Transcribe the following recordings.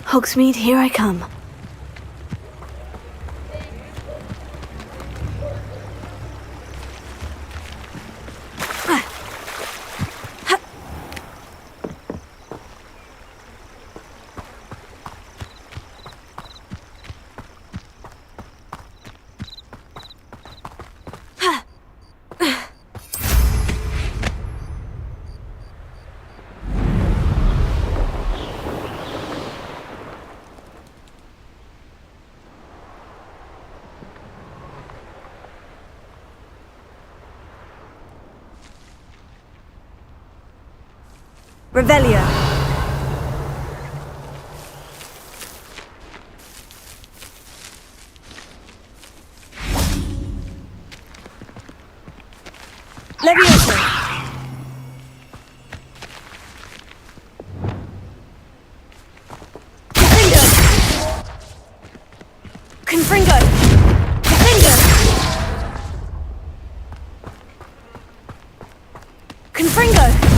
Hogsmeade, here I come. Revelio. Levioso. Confringo. Confringo. Confringo.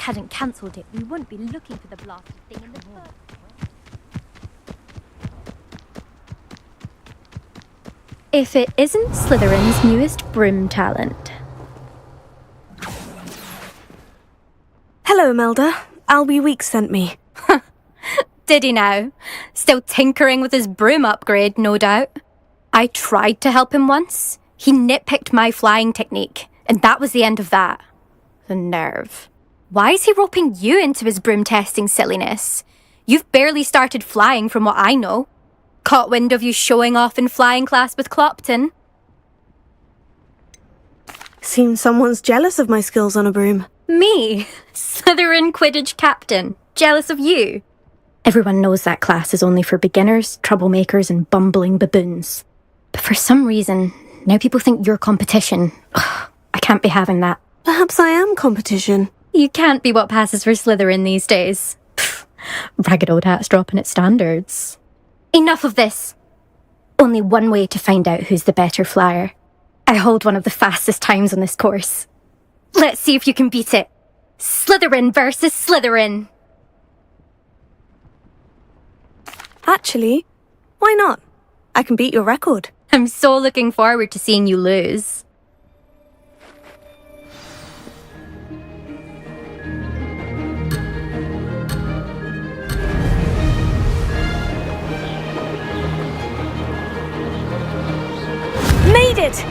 Hadn't cancelled it, we wouldn't be looking for the blasted thing in the first place. If it isn't Slytherin's newest broom talent. Hello, Melda. Albie Weeks sent me. Did he now? Still tinkering with his broom upgrade, no doubt. I tried to help him once. He nitpicked my flying technique, and that was the end of that. The nerve. Why is he roping you into his broom testing silliness? You've barely started flying from what I know. Caught wind of you showing off in flying class with Clopton. Seems someone's jealous of my skills on a broom. Me? Slytherin Quidditch captain. Jealous of you? Everyone knows that class is only for beginners, troublemakers, and bumbling baboons. But for some reason, now people think you're competition. I can't be having that. Perhaps I am competition. You can't be what passes for Slytherin these days. Ragged old hat's dropping its standards. Enough of this. Only one way to find out who's the better flyer. I hold one of the fastest times on this course. Let's see if you can beat it. Slytherin versus Slytherin. Actually, why not? I can beat your record. I'm so looking forward to seeing you lose. it!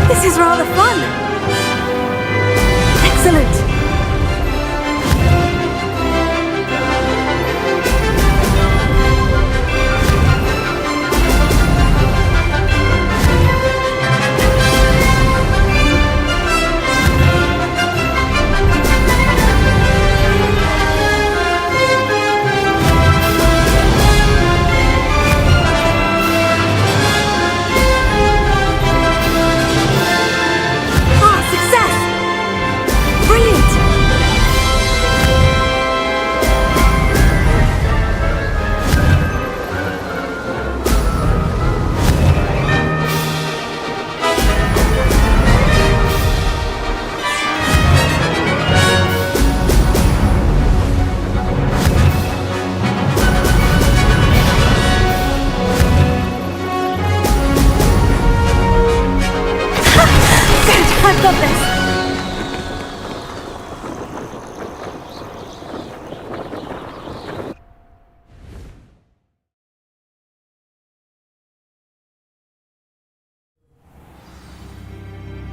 This is rather fun. Excellent. I've got this!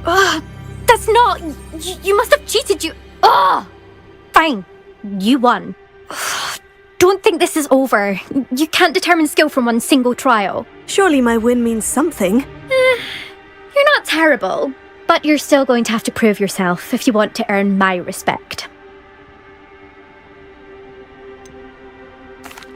Ugh, that's not... You must have cheated, you... Ugh! Fine. You won. Ugh, don't think this is over. You can't determine skill from one single trial. Surely my win means something. You're not terrible, but you're still going to have to prove yourself if you want to earn my respect.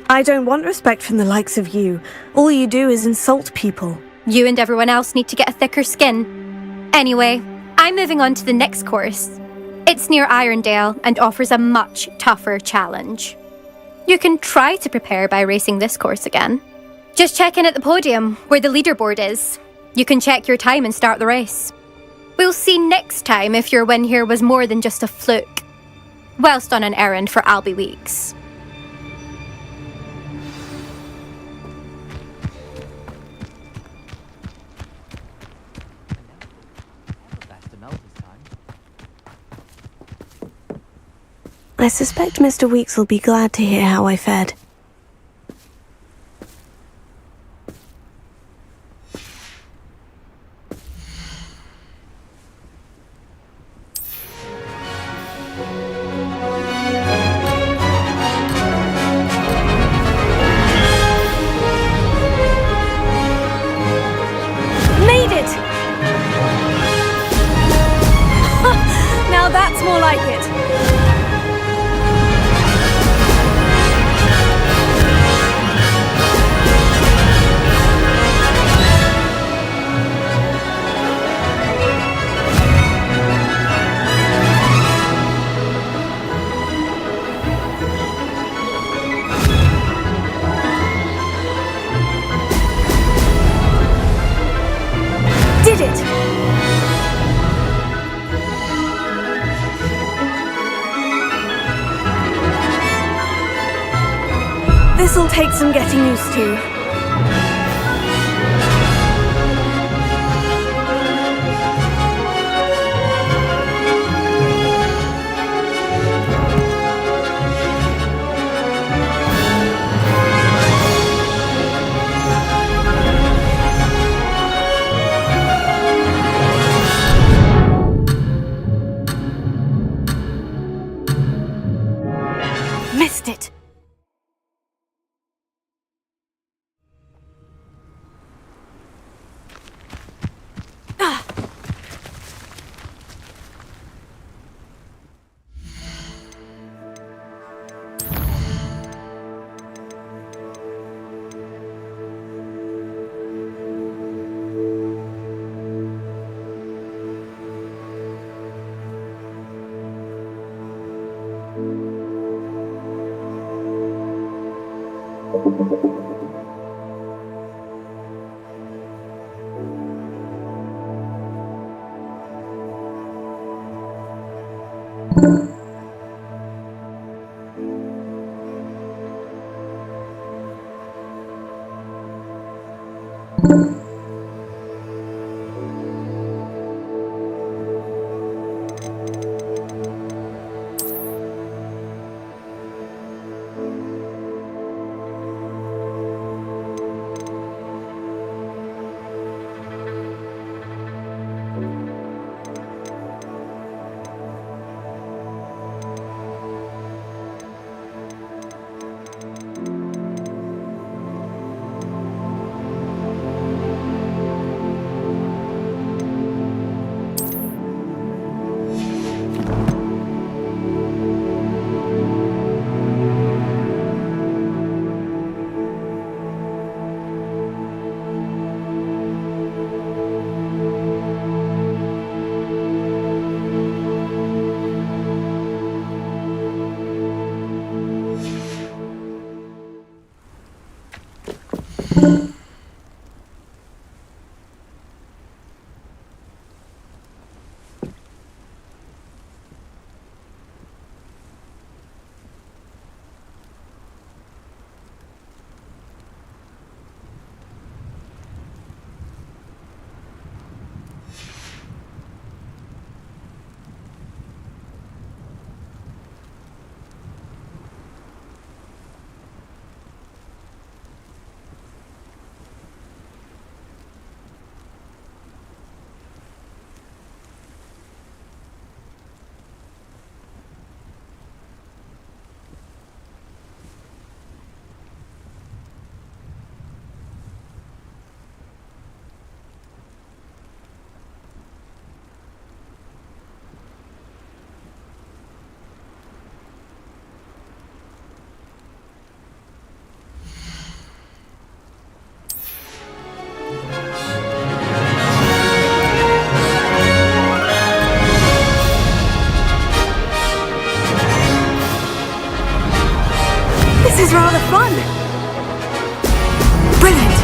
I don't want respect from the likes of you. All you do is insult people. You and everyone else need to get a thicker skin. Anyway, I'm moving on to the next course. It's near Irondale and offers a much tougher challenge. You can try to prepare by racing this course again. Just check in at the podium, where the leaderboard is. You can check your time and start the race. We'll see next time if your win here was more than just a fluke, whilst on an errand for Albie Weeks. I suspect Mr. Weeks will be glad to hear how I fared. Made it! Now that's more like it. Did it! This'll take some getting used to. Missed it! This is rather fun! Brilliant!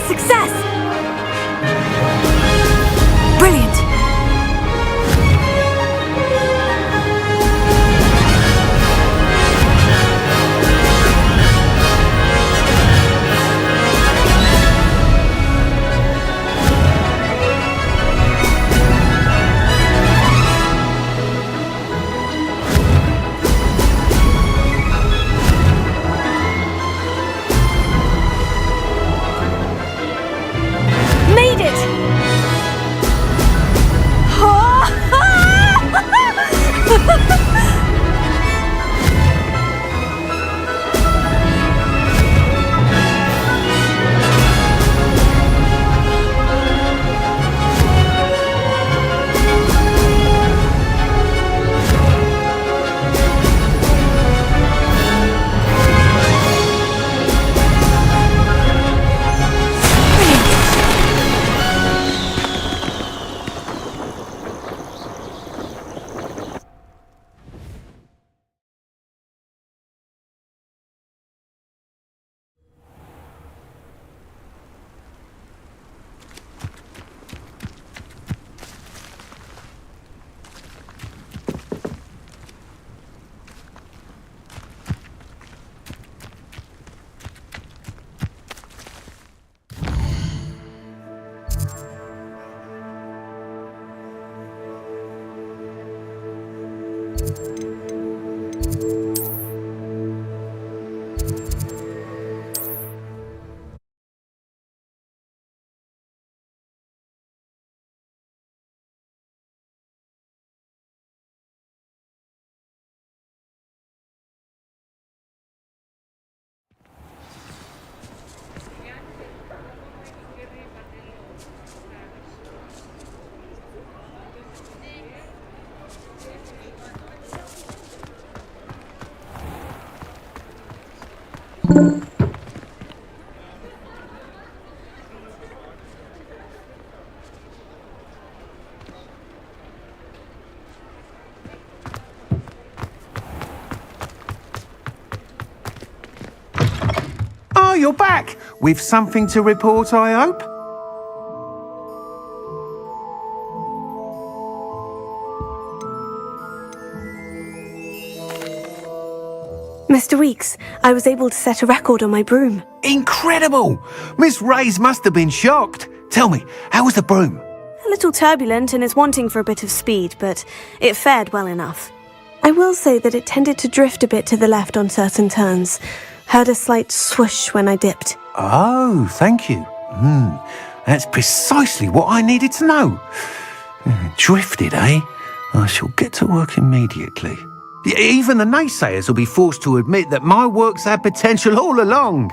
Success! Brilliant! Made it! you're back! With something to report, I hope? Mr. Weeks, I was able to set a record on my broom. Incredible! Miss Reyes must have been shocked. Tell me, how was the broom? A little turbulent and is wanting for a bit of speed, but it fared well enough. I will say that it tended to drift a bit to the left on certain turns. Heard a slight swoosh when I dipped. Oh, thank you. That's precisely what I needed to know. Drifted, eh? I shall get to work immediately. Even the naysayers will be forced to admit that my work's had potential all along.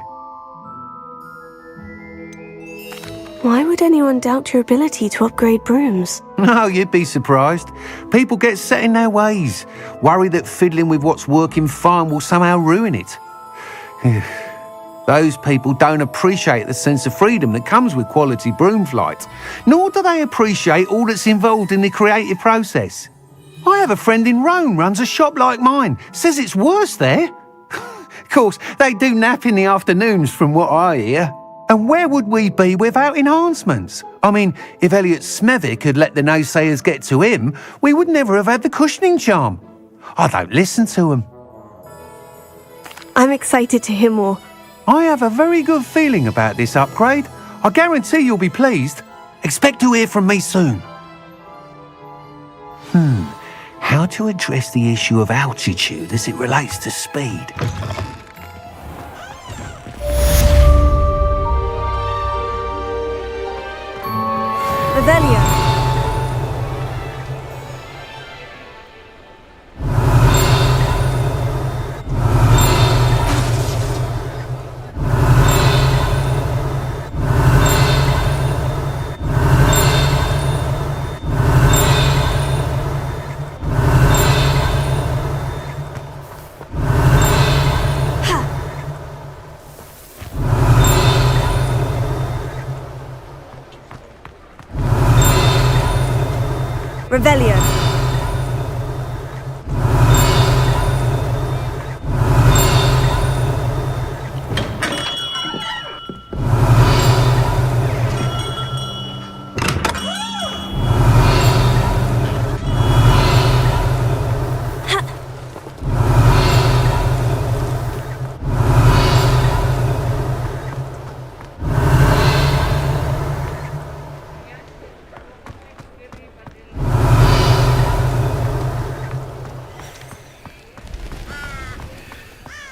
Why would anyone doubt your ability to upgrade brooms? No, you'd be surprised. People get set in their ways, worry that fiddling with what's working fine will somehow ruin it. Those people don't appreciate the sense of freedom that comes with quality broom flight, nor do they appreciate all that's involved in the creative process. I have a friend in Rome runs a shop like mine, says it's worse there. Of course, they do nap in the afternoons from what I hear. And where would we be without enhancements? I mean, if Elliot Smethwick had let the naysayers get to him, we would never have had the cushioning charm. I don't listen to them. I'm excited to hear more. I have a very good feeling about this upgrade. I guarantee you'll be pleased. Expect to hear from me soon. How to address the issue of altitude as it relates to speed? Revelio. Revelio.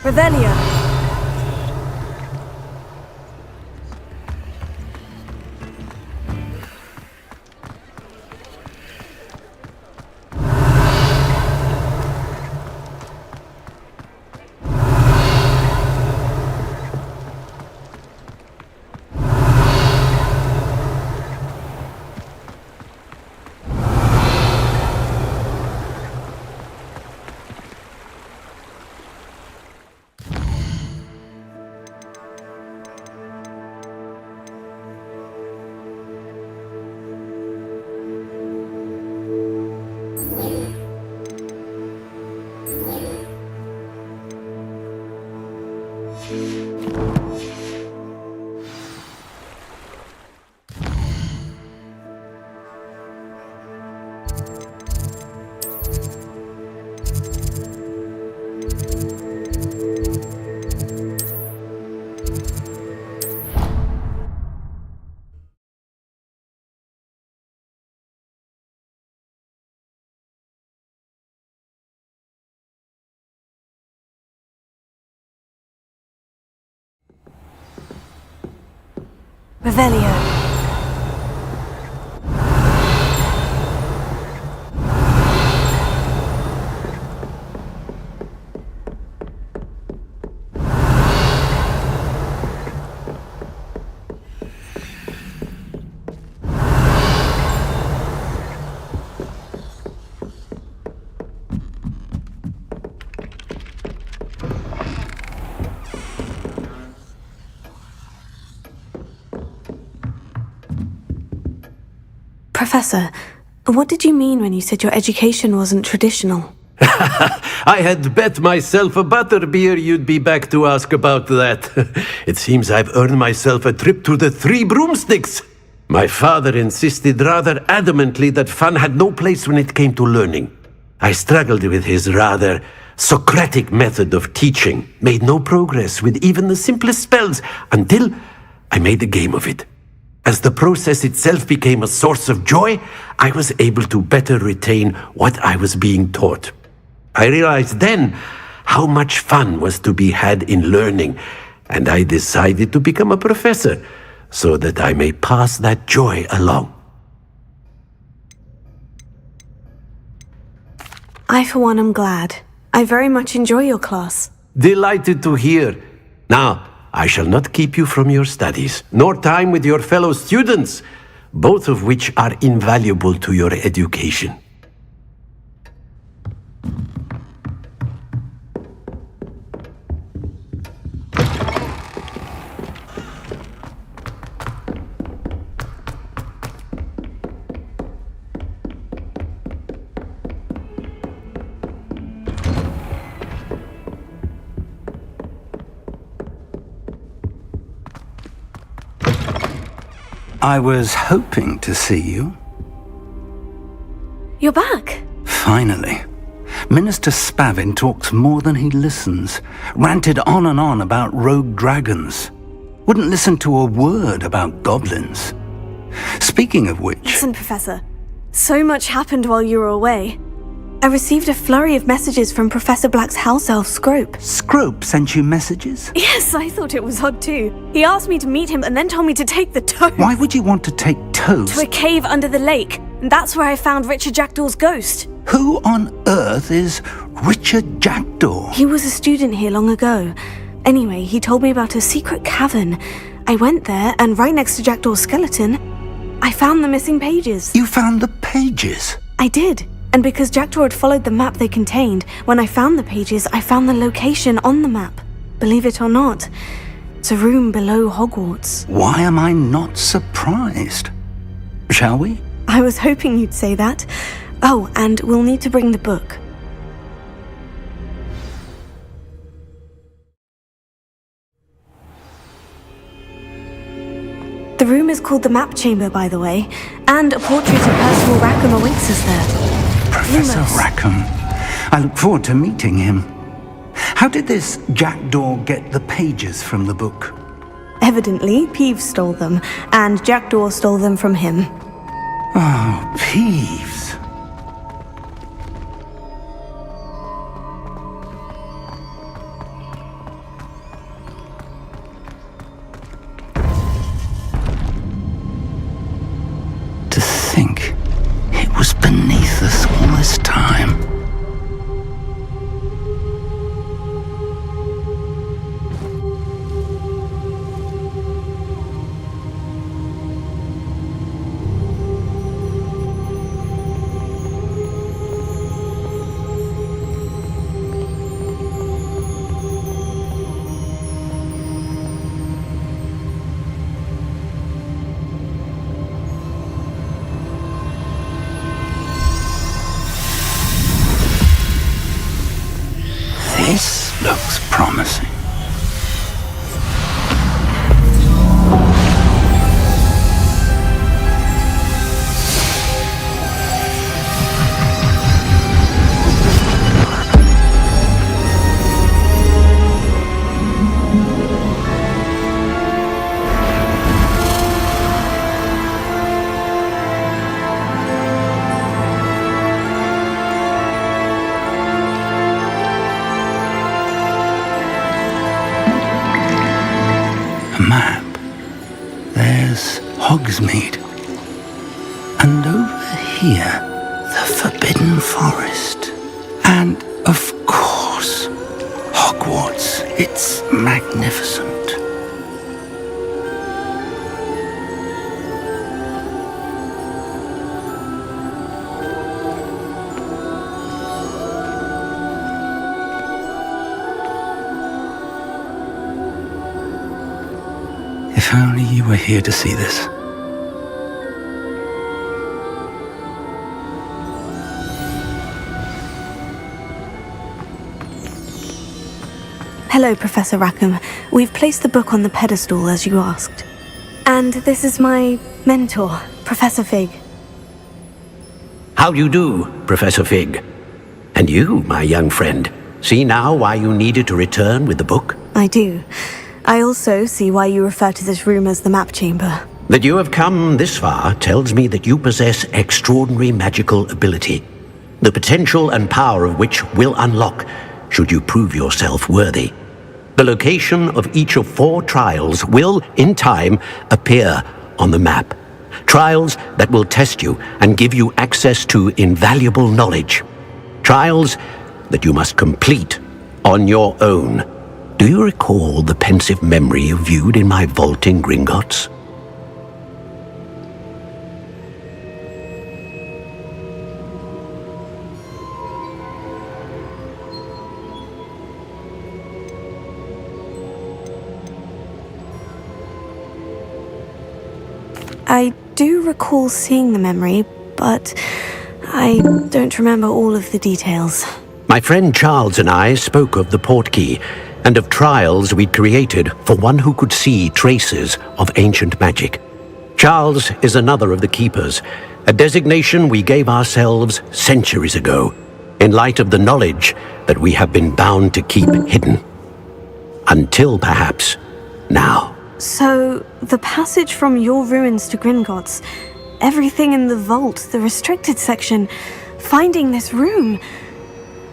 Revelio. Revelio. Professor, what did you mean when you said your education wasn't traditional? I had bet myself a butterbeer you'd be back to ask about that. It seems I've earned myself a trip to the Three Broomsticks. My father insisted rather adamantly that fun had no place when it came to learning. I struggled with his rather Socratic method of teaching, made no progress with even the simplest spells until I made a game of it. As the process itself became a source of joy, I was able to better retain what I was being taught. I realized then how much fun was to be had in learning, and I decided to become a professor so that I may pass that joy along. I, for one, am glad. I very much enjoy your class. Delighted to hear. Now, I shall not keep you from your studies, nor time with your fellow students, both of which are invaluable to your education. I was hoping to see you. You're back. Finally. Minister Spavin talks more than he listens. Ranted on and on about rogue dragons. Wouldn't listen to a word about goblins. Speaking of which... Listen, Professor. So much happened while you were away. I received a flurry of messages from Professor Black's house elf, Scrope. Scrope sent you messages? Yes, I thought it was odd too. He asked me to meet him and then told me to take the toad. Why would you want to take toads? To a cave under the lake. And that's where I found Richard Jackdaw's ghost. Who on earth is Richard Jackdaw? He was a student here long ago. Anyway, he told me about a secret cavern. I went there, and right next to Jackdaw's skeleton, I found the missing pages. You found the pages? I did. And because Jackdaw had followed the map they contained, when I found the pages, I found the location on the map. Believe it or not, it's a room below Hogwarts. Why am I not surprised? Shall we? I was hoping you'd say that. Oh, and we'll need to bring the book. The room is called the Map Chamber, by the way, and a portrait of Percival Rackham awaits us there. Professor Rackham. I look forward to meeting him. How did this Jackdaw get the pages from the book? Evidently, Peeves stole them, and Jackdaw stole them from him. Oh, Peeves. To think it was beneath us all this time. This looks promising. A map. There's Hogsmeade. And over here, the Forbidden Forest. And, of course, Hogwarts. It's magnificent. If only you were here to see this. Hello, Professor Rackham. We've placed the book on the pedestal as you asked. And this is my mentor, Professor Fig. How do you do, Professor Fig? And you, my young friend, see now why you needed to return with the book? I do. I also see why you refer to this room as the map chamber. That you have come this far tells me that you possess extraordinary magical ability, the potential and power of which will unlock should you prove yourself worthy. The location of each of 4 trials will, in time, appear on the map. Trials that will test you and give you access to invaluable knowledge. Trials that you must complete on your own. Do you recall the pensive memory you viewed in my vault in Gringotts? I do recall seeing the memory, but I don't remember all of the details. My friend Charles and I spoke of the portkey and of trials we'd created for one who could see traces of ancient magic. Charles is another of the keepers, a designation we gave ourselves centuries ago, in light of the knowledge that we have been bound to keep hidden. Until perhaps now. So, the passage from your ruins to Gringotts, everything in the vault, the restricted section, finding this room,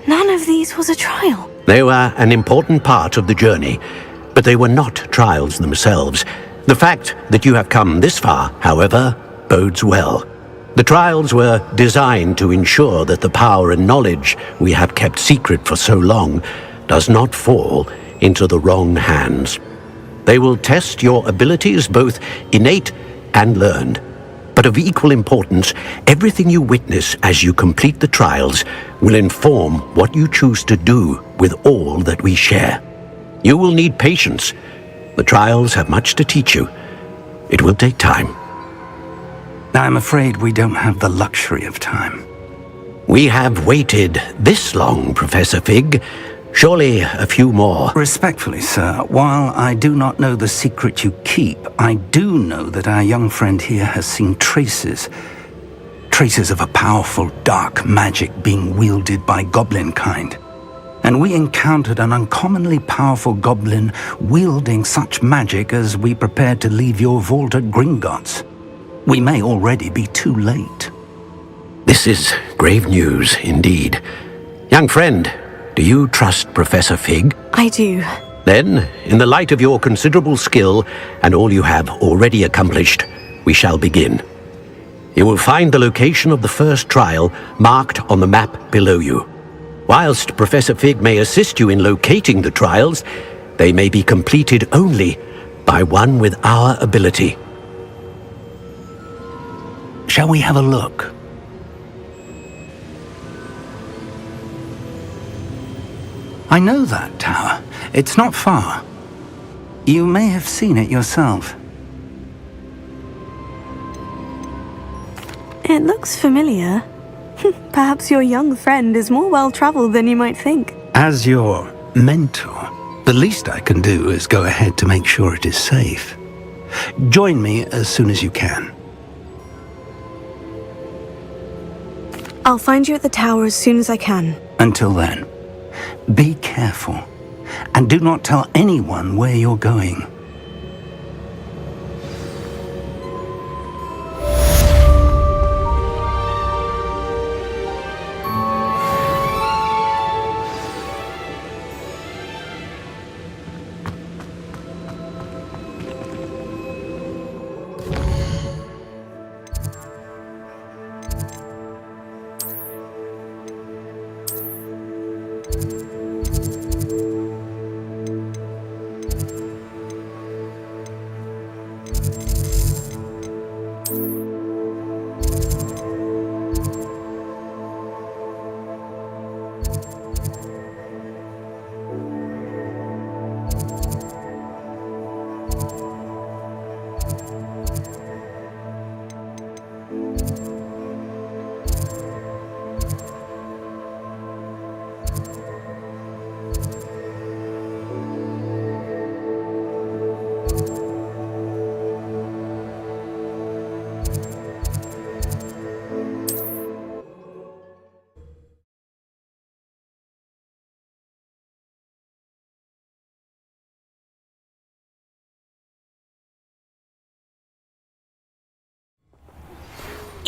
none of these was a trial. They were an important part of the journey, but they were not trials themselves. The fact that you have come this far, however, bodes well. The trials were designed to ensure that the power and knowledge we have kept secret for so long does not fall into the wrong hands. They will test your abilities, both innate and learned. But of equal importance, everything you witness as you complete the trials will inform what you choose to do with all that we share. You will need patience. The trials have much to teach you. It will take time. I'm afraid we don't have the luxury of time. We have waited this long, Professor Fig. Surely a few more. Respectfully, sir, while I do not know the secret you keep, I do know that our young friend here has seen traces of a powerful dark magic being wielded by goblin kind. And we encountered an uncommonly powerful goblin wielding such magic as we prepared to leave your vault at Gringotts. We may already be too late. This is grave news indeed. Young friend, do you trust Professor Fig? I do. Then, in the light of your considerable skill and all you have already accomplished, we shall begin. You will find the location of the first trial marked on the map below you. Whilst Professor Fig may assist you in locating the trials, they may be completed only by one with our ability. Shall we have a look? I know that tower. It's not far. You may have seen it yourself. It looks familiar. Perhaps your young friend is more well-traveled than you might think. As your mentor, the least I can do is go ahead to make sure it is safe. Join me as soon as you can. I'll find you at the tower as soon as I can. Until then, be careful, and do not tell anyone where you're going.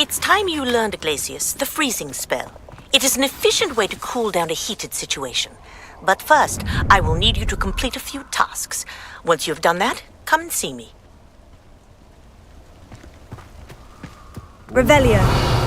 It's time you learned, Iglesias, the freezing spell. It is an efficient way to cool down a heated situation. But first, I will need you to complete a few tasks. Once you have done that, come and see me. Revelio.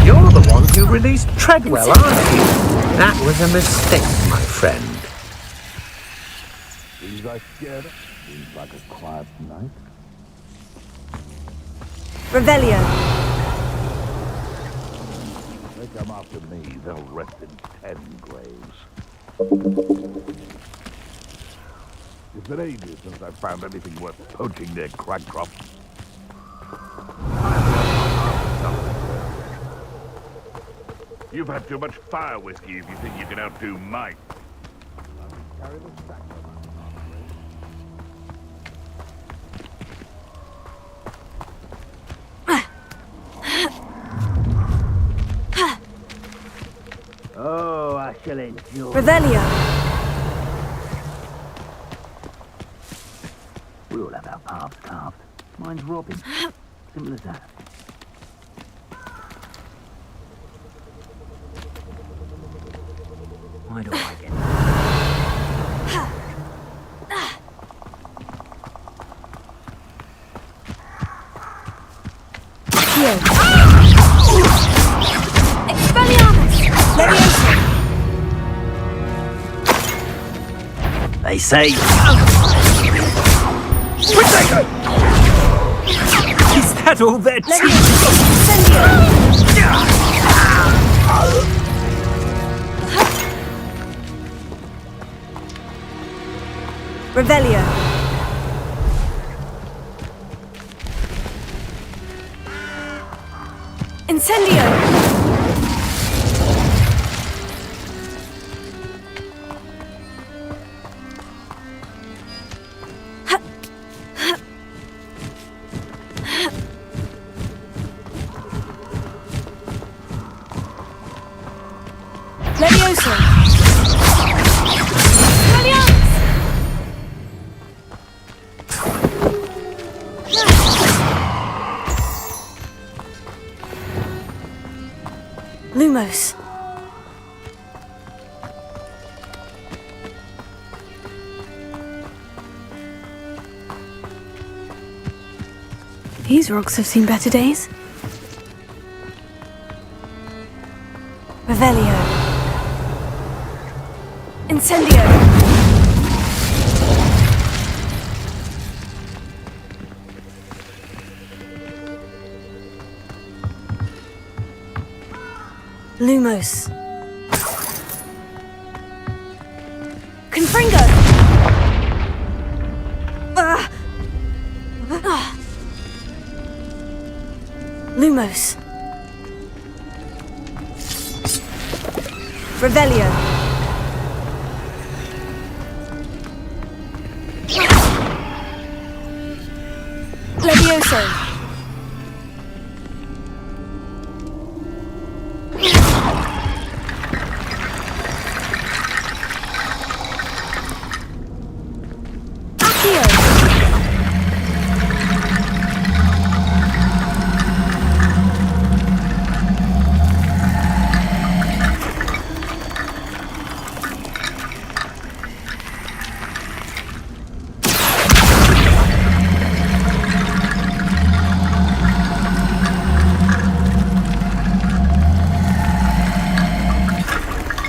You're the one who released Treadwell, aren't you? That was a mistake, my friend. Seems like scared. Seems like a quiet night. Revelio. They come after me, they'll rest in 10 graves. It's been ages since I've found anything worth poaching near Cragcroft. You've had too much fire whiskey if you think you can outdo mine. Carry the sack. Oh, I shall enjoy. Revelio. We all have our paths carved. Mine's Robin. Simple as that. Why do I get They say... Is that all there Revelio. Incendio. Levioso. Lumos. These rocks have seen better days. Revelio. Incendio. Lumos. Confringo! Lumos. Revelio. Levioso. Accio.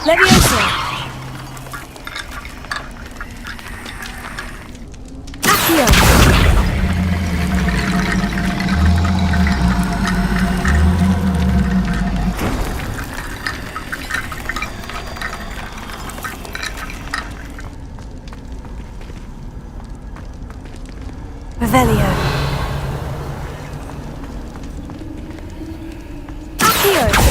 Levioso. Accio. Revelio. Accio.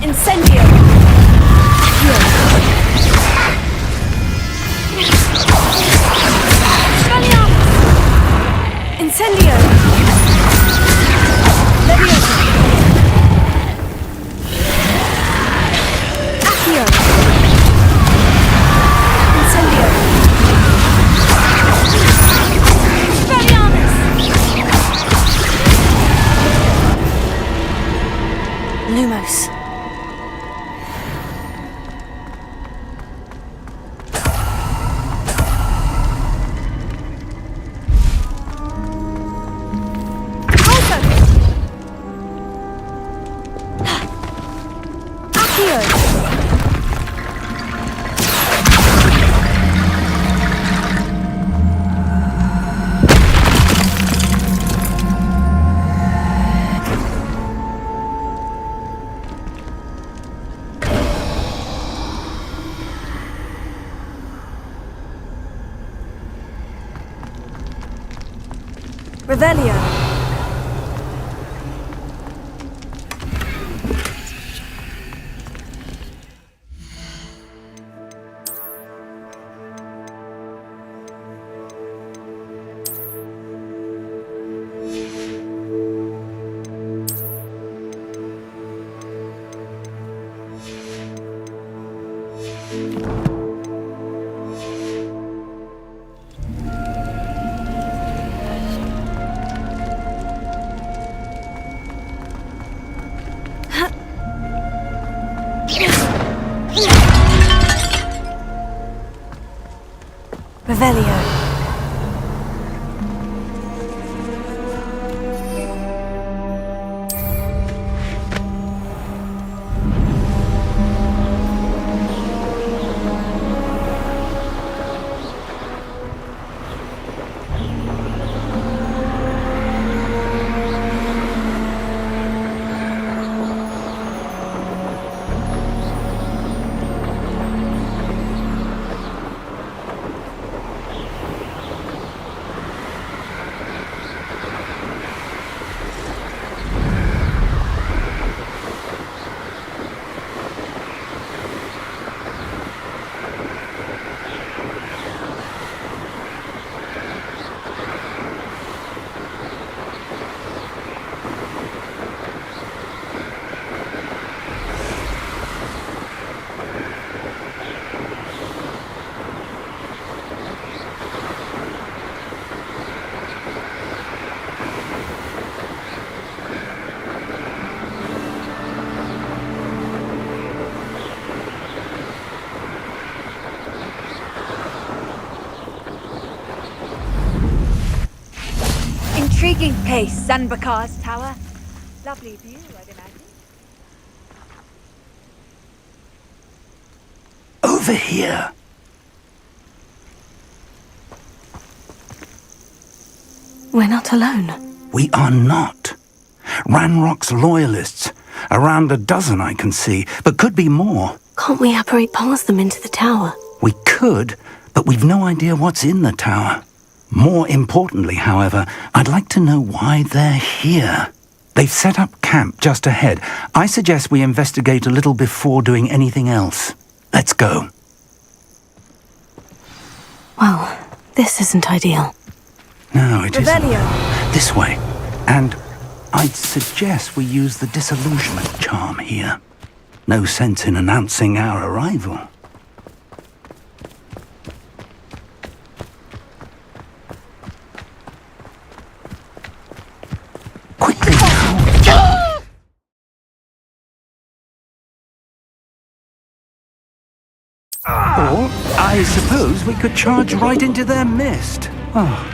Incendio. Incendio. Levioso. Accio. Incendio. Expelliarmus. Lumos. Revelio. Revelio. Intriguing place, Zanbakar's tower. Lovely view, I'd imagine. Over here. We're not alone. We are not. Ranrock's loyalists. Around a dozen I can see, but could be more. Can't we apparate past them into the tower? We could, but we've no idea what's in the tower. More importantly, however, I'd like to know why they're here. They've set up camp just ahead. I suggest we investigate a little before doing anything else. Let's go. Well, this isn't ideal. No, it isn't. Revelio. This way. And I'd suggest we use the disillusionment charm here. No sense in announcing our arrival. Quickly now! Or, I suppose we could charge right into their mist. Oh.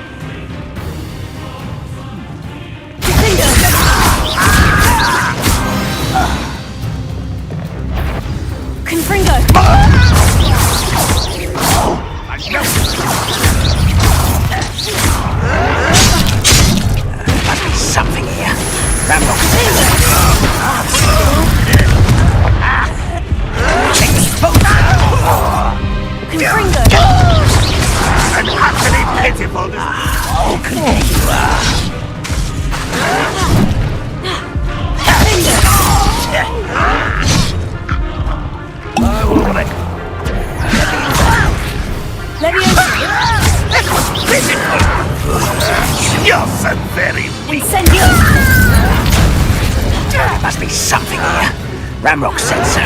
Confringo! Must be something here. Ramrock. Confringo! An utterly pitiful You're so very weak. Incendio! Must be something here. Ramrock said so.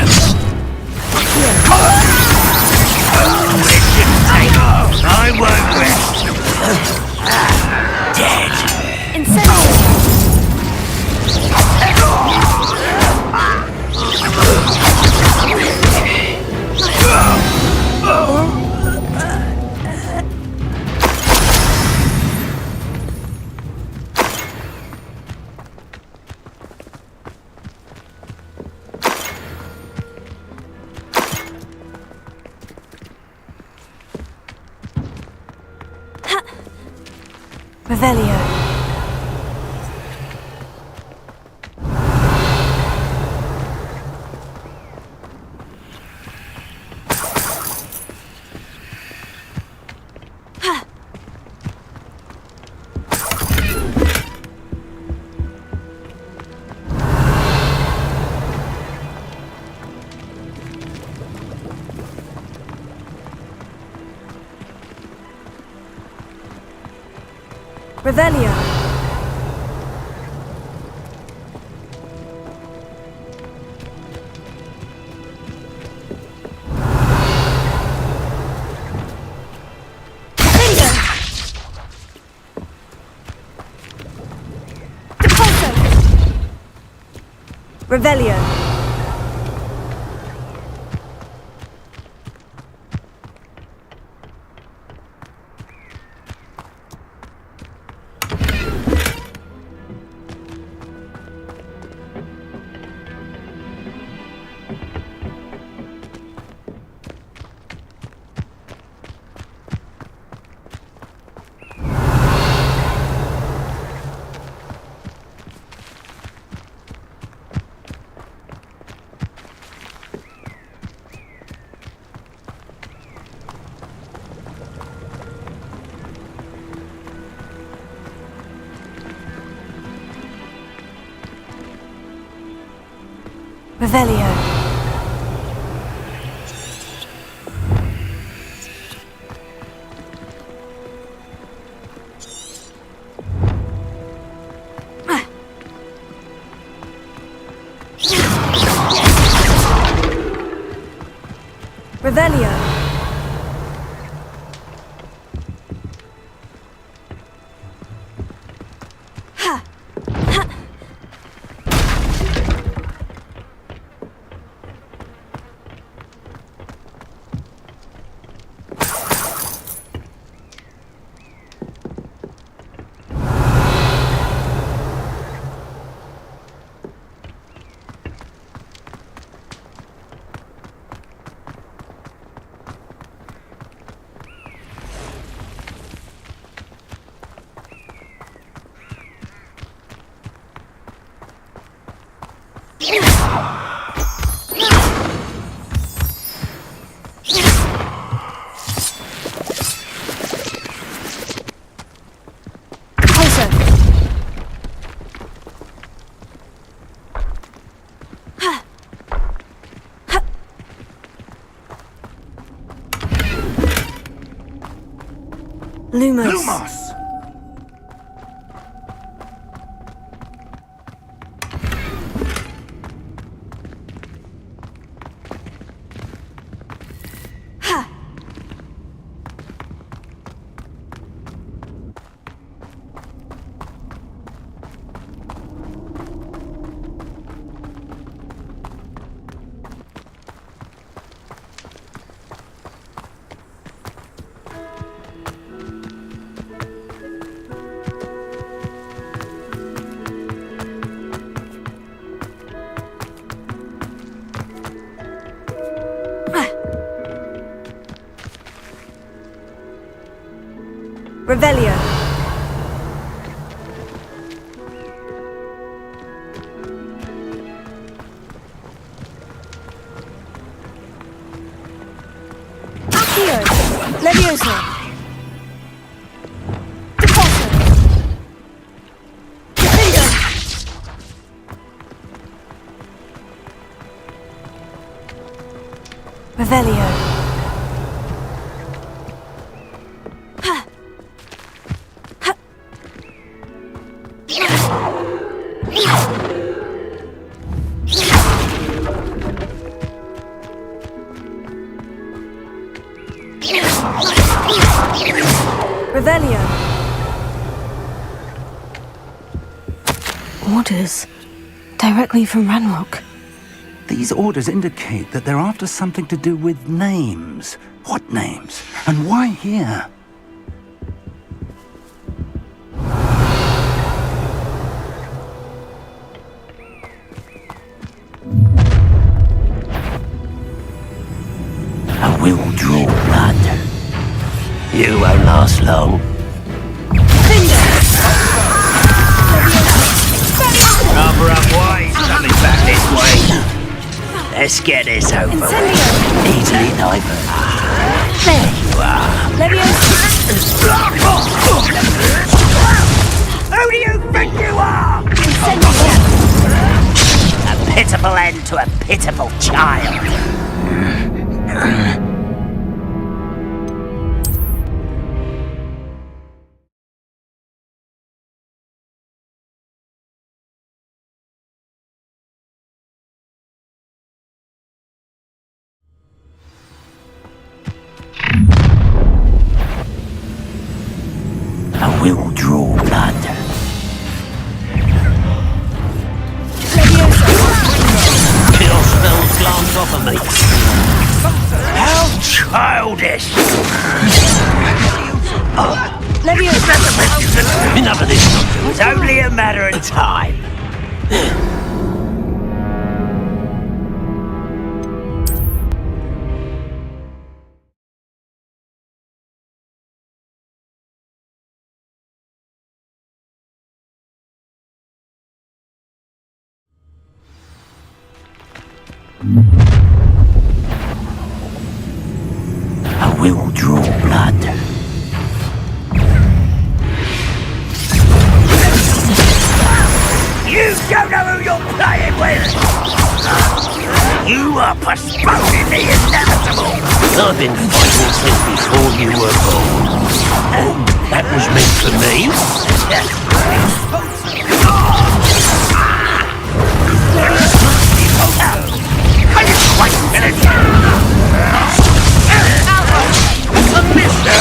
I won't rest. Dead. Incendio! Revelio. Revelio. Revelio. Revelio. Revelio. Lumos. Lumos! Revelio. Accio. Levioso. Deposso. Defendo. Revelio. Revelio. Orders. Directly from Ranrock. These orders indicate that they're after something to do with names. What names? And why here? I will draw blood. You won't last long. Rubber up wide, coming back this way. Let's get this over with. Easily diverted. There you are. Who do you think you are? A pitiful end to a pitiful child. I will draw blood. Kill spells glance off of me. How childish! Enough of this. It's only a matter of time. I will draw blood. You don't know who you're playing with! You are postponing the inevitable! I've been fighting since before you were born. That was meant for me. Are you quite finished? A mister!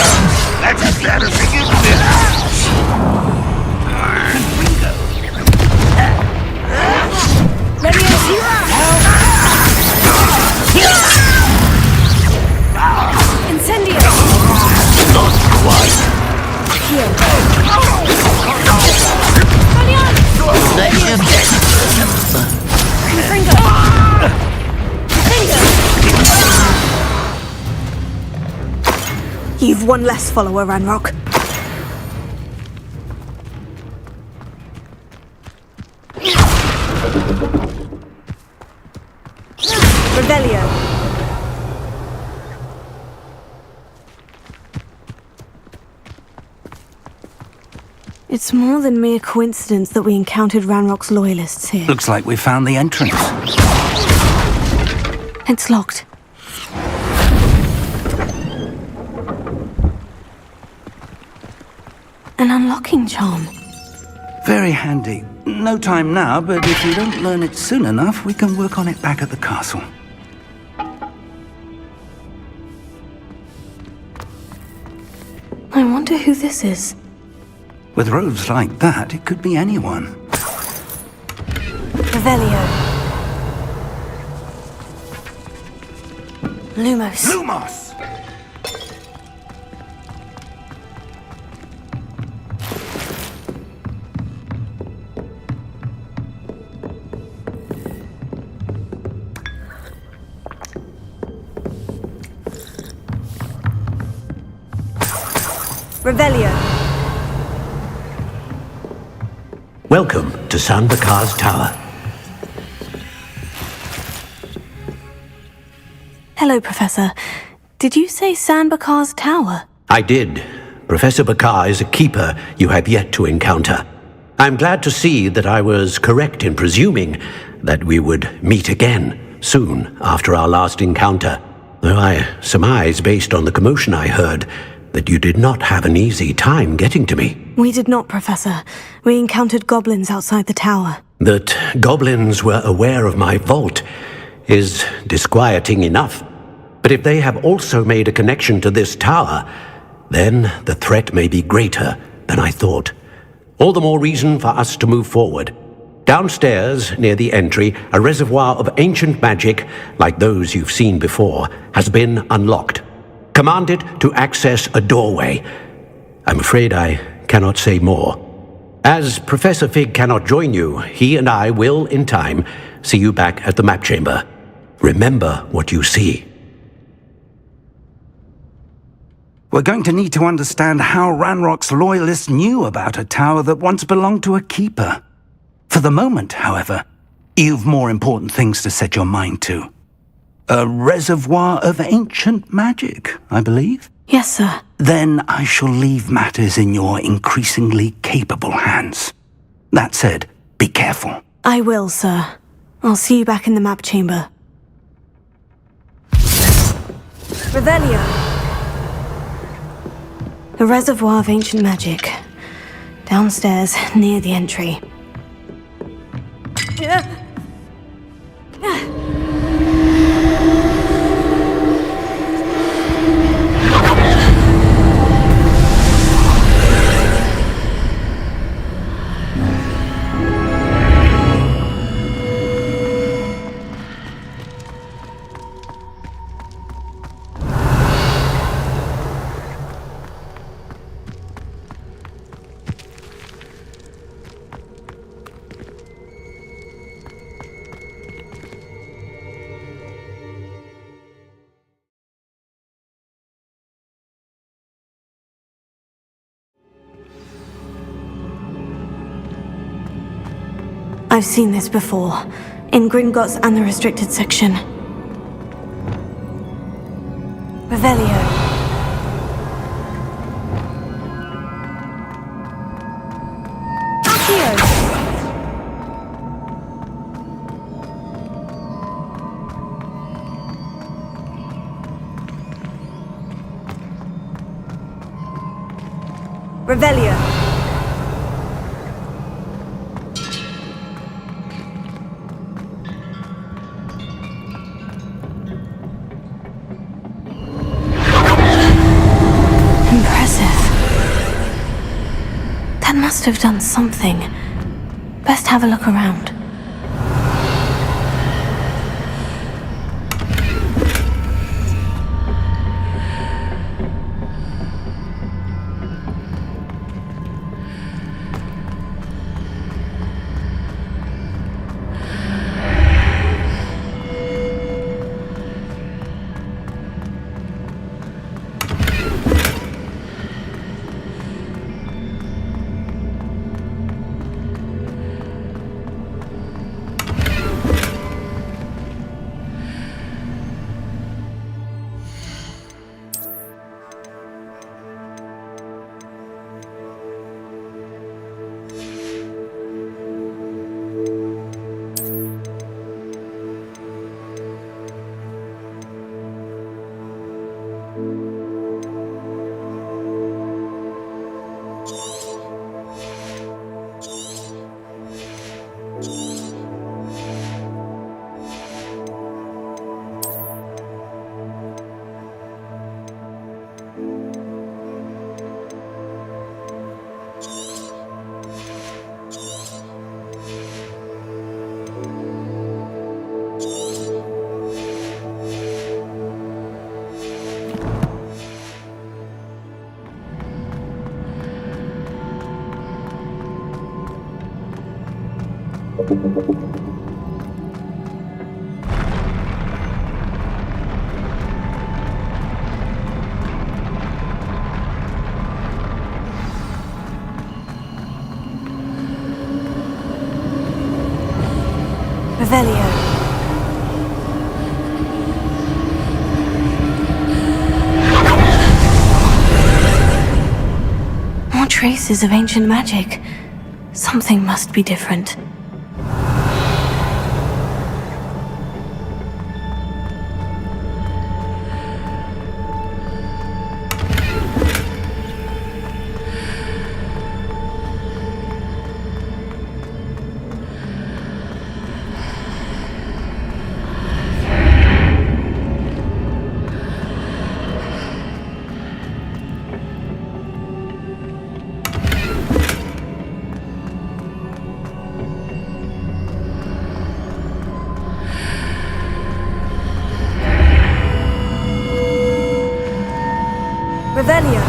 That's as bad as it gets. Incendio! Not quite. Let you get You've one less follower, Ranrock. Revelio. It's more than mere coincidence that we encountered Ranrock's loyalists here. Looks like we found the entrance. It's locked. An unlocking charm. Very handy. No time now, but if you don't learn it soon enough, we can work on it back at the castle. I wonder who this is. With robes like that, it could be anyone. Revelio. Lumos. Lumos! Revelio. Welcome to San Bakar's Tower. Hello, Professor. Did you say San Bakar's Tower? I did. Professor Bakar is a keeper you have yet to encounter. I'm glad to see that I was correct in presuming that we would meet again soon after our last encounter, though I surmise, based on the commotion I heard, that you did not have an easy time getting to me. We did not, Professor. We encountered goblins outside the tower. That goblins were aware of my vault is disquieting enough. But if they have also made a connection to this tower, then the threat may be greater than I thought. All the more reason for us to move forward. Downstairs, near the entry, a reservoir of ancient magic, like those you've seen before, has been unlocked. Command it to access a doorway. I'm afraid I cannot say more. As Professor Fig cannot join you, he and I will, in time, see you back at the map chamber. Remember what you see. We're going to need to understand how Ranrock's loyalists knew about a tower that once belonged to a keeper. For the moment, however, you've more important things to set your mind to. A reservoir of ancient magic, I believe? Yes, sir. Then I shall leave matters in your increasingly capable hands. That said, be careful. I will, sir. I'll see you back in the map chamber. Revelio. A reservoir of ancient magic. Downstairs, near the entry. I've seen this before, in Gringotts and the restricted section. Revelio. Accio! Revelio. Must have done something. Best have a look around. Revelio. More traces of ancient magic. Something must be different. Revelio.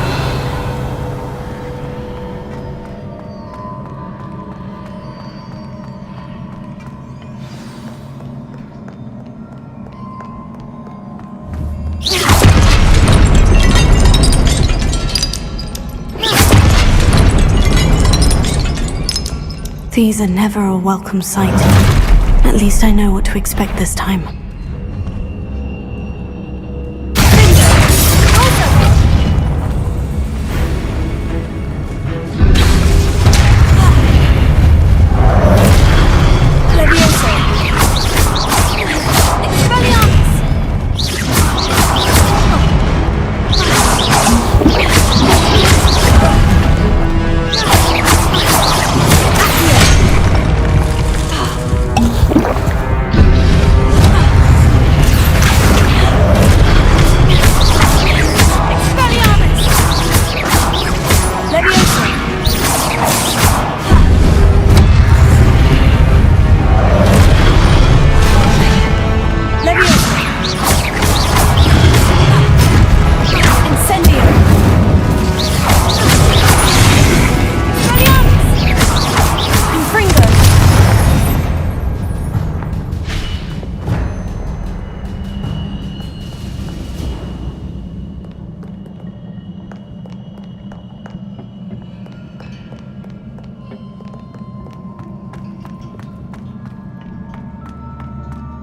These are never a welcome sight. At least I know what to expect this time.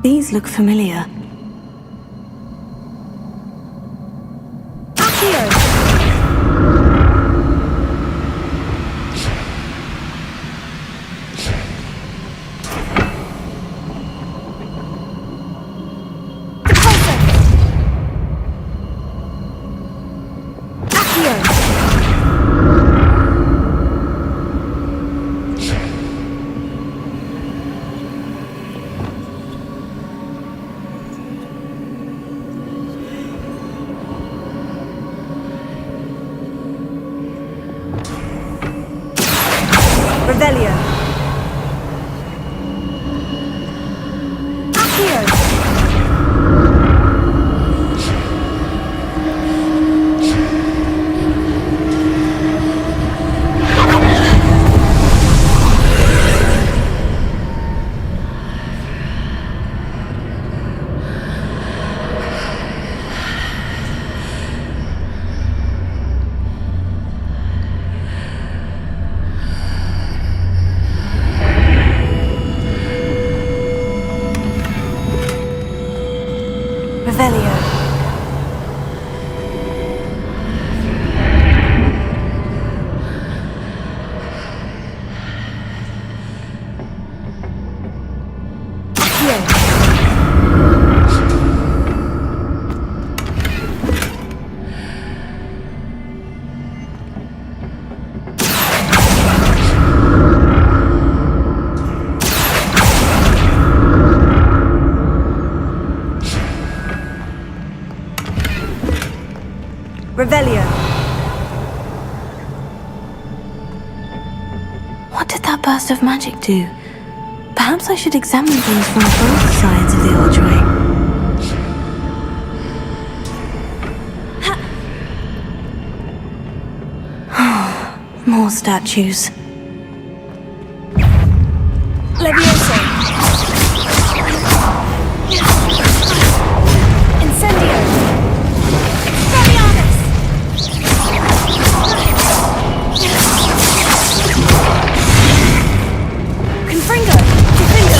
These look familiar. Revelio. Accio. Revelio. Revelio. What did that burst of magic do? Perhaps I should examine things from both sides of the archway. More statues. Levioso! Incendio! Expelliarmus! Confringo! Confringo!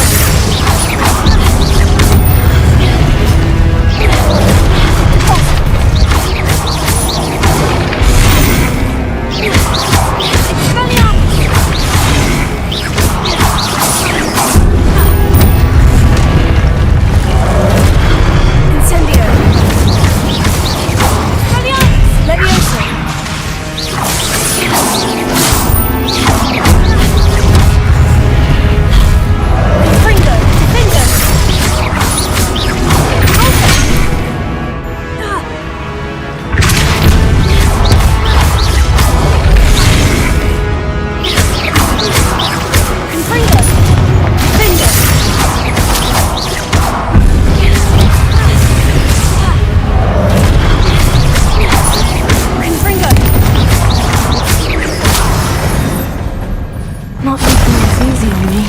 Not taking this easy on me.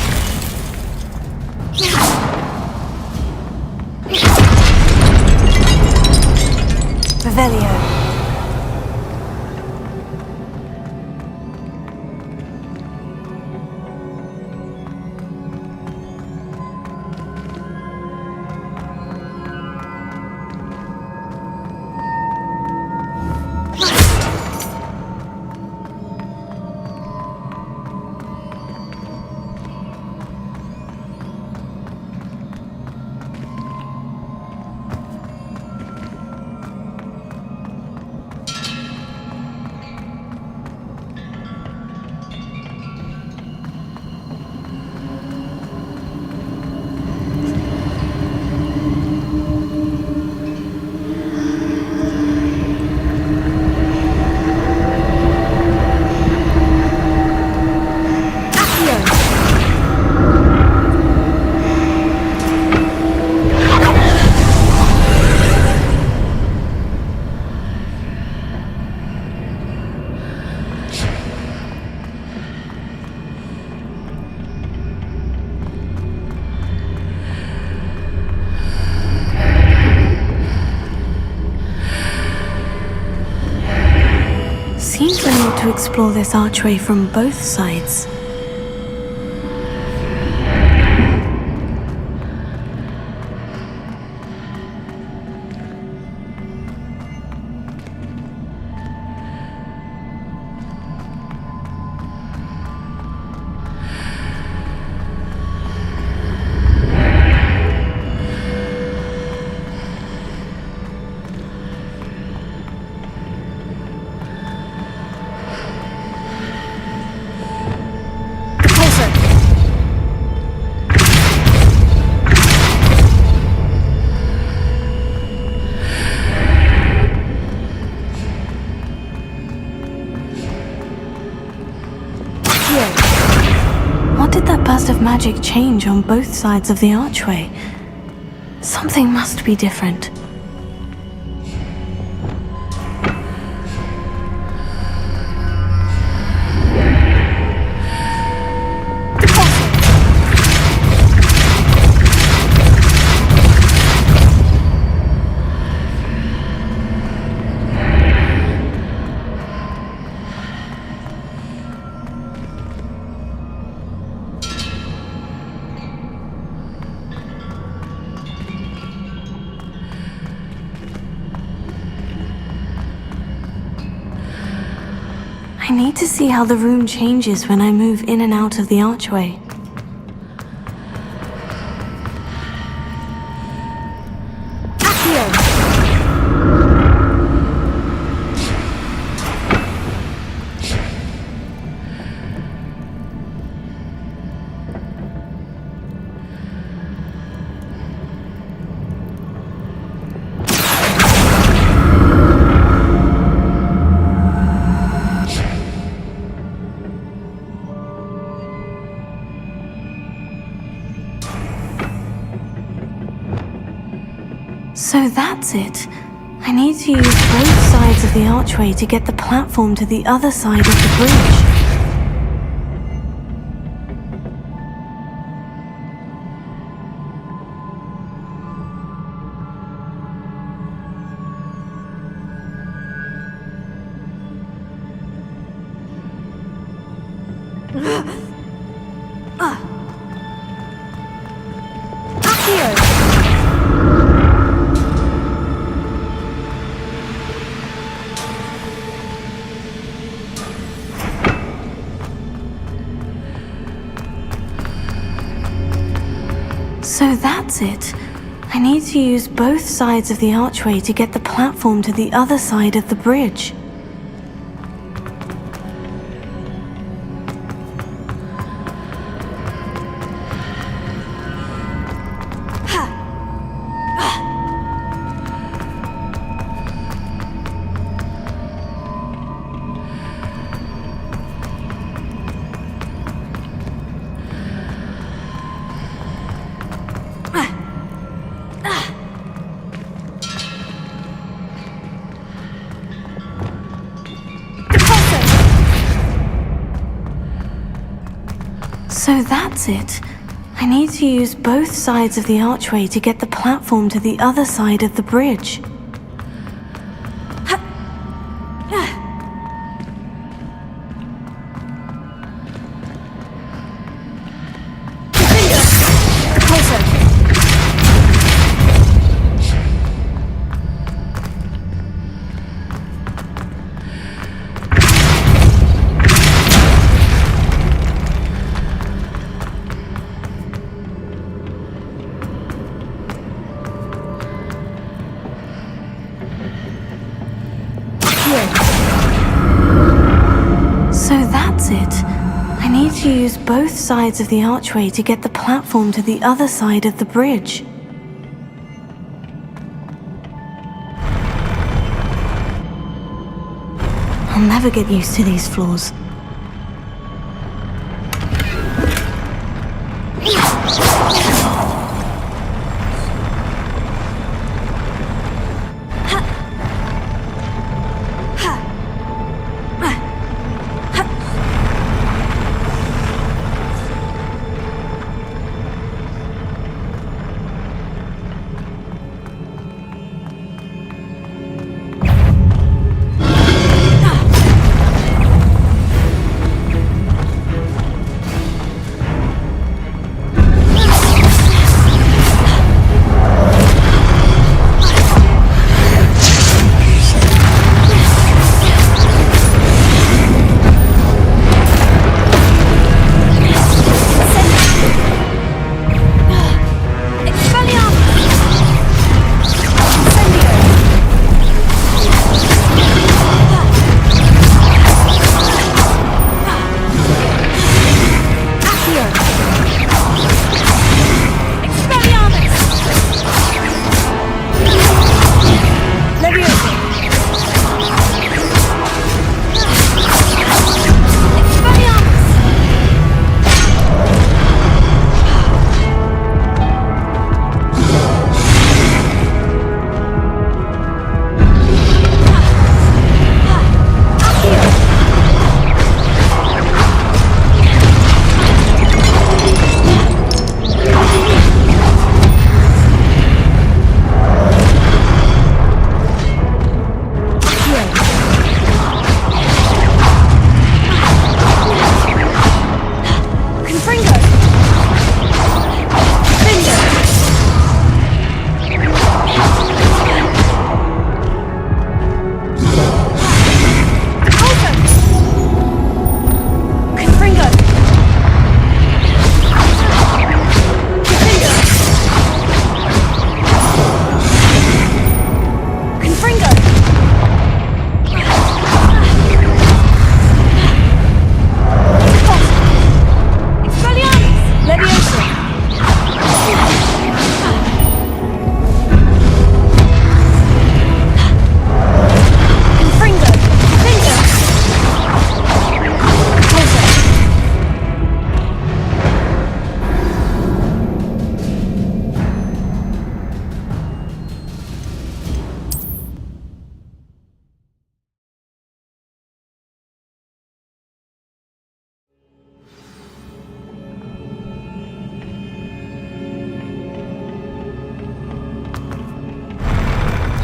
Revelio. Seems I need to explore this archway from both sides. What did that burst of magic change on both sides of the archway? Something must be different. I need to see how the room changes when I move in and out of the archway. So that's it. I need to use both sides of the archway to get the platform to the other side of the bridge. So that's it. I need to use both sides of the archway to get the platform to the other side of the bridge. So that's it. I need to use both sides of the archway to get the platform to the other side of the bridge. So that's it. I need to use both sides of the archway to get the platform to the other side of the bridge. I'll never get used to these floors.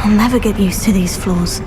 I'll never get used to these floors.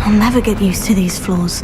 I'll never get used to these floors.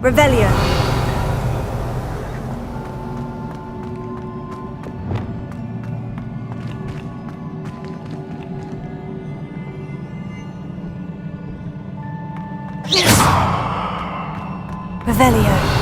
Revelio. Revelio.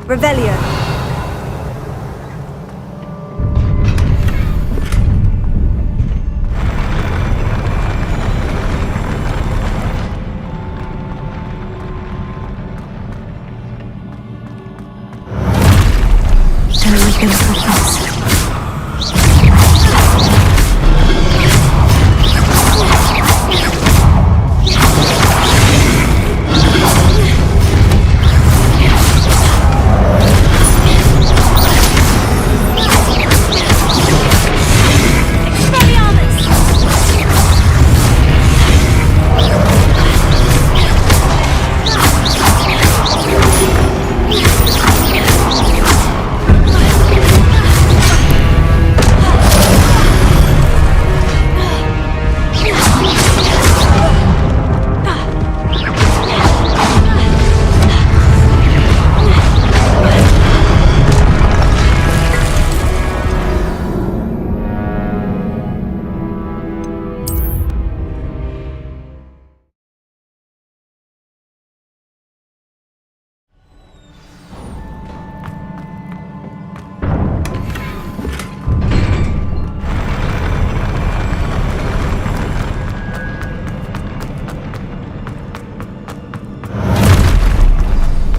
Revelio. Don't like the look of this.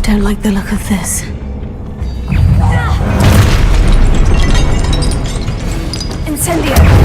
Don't like the look of this. Incendio!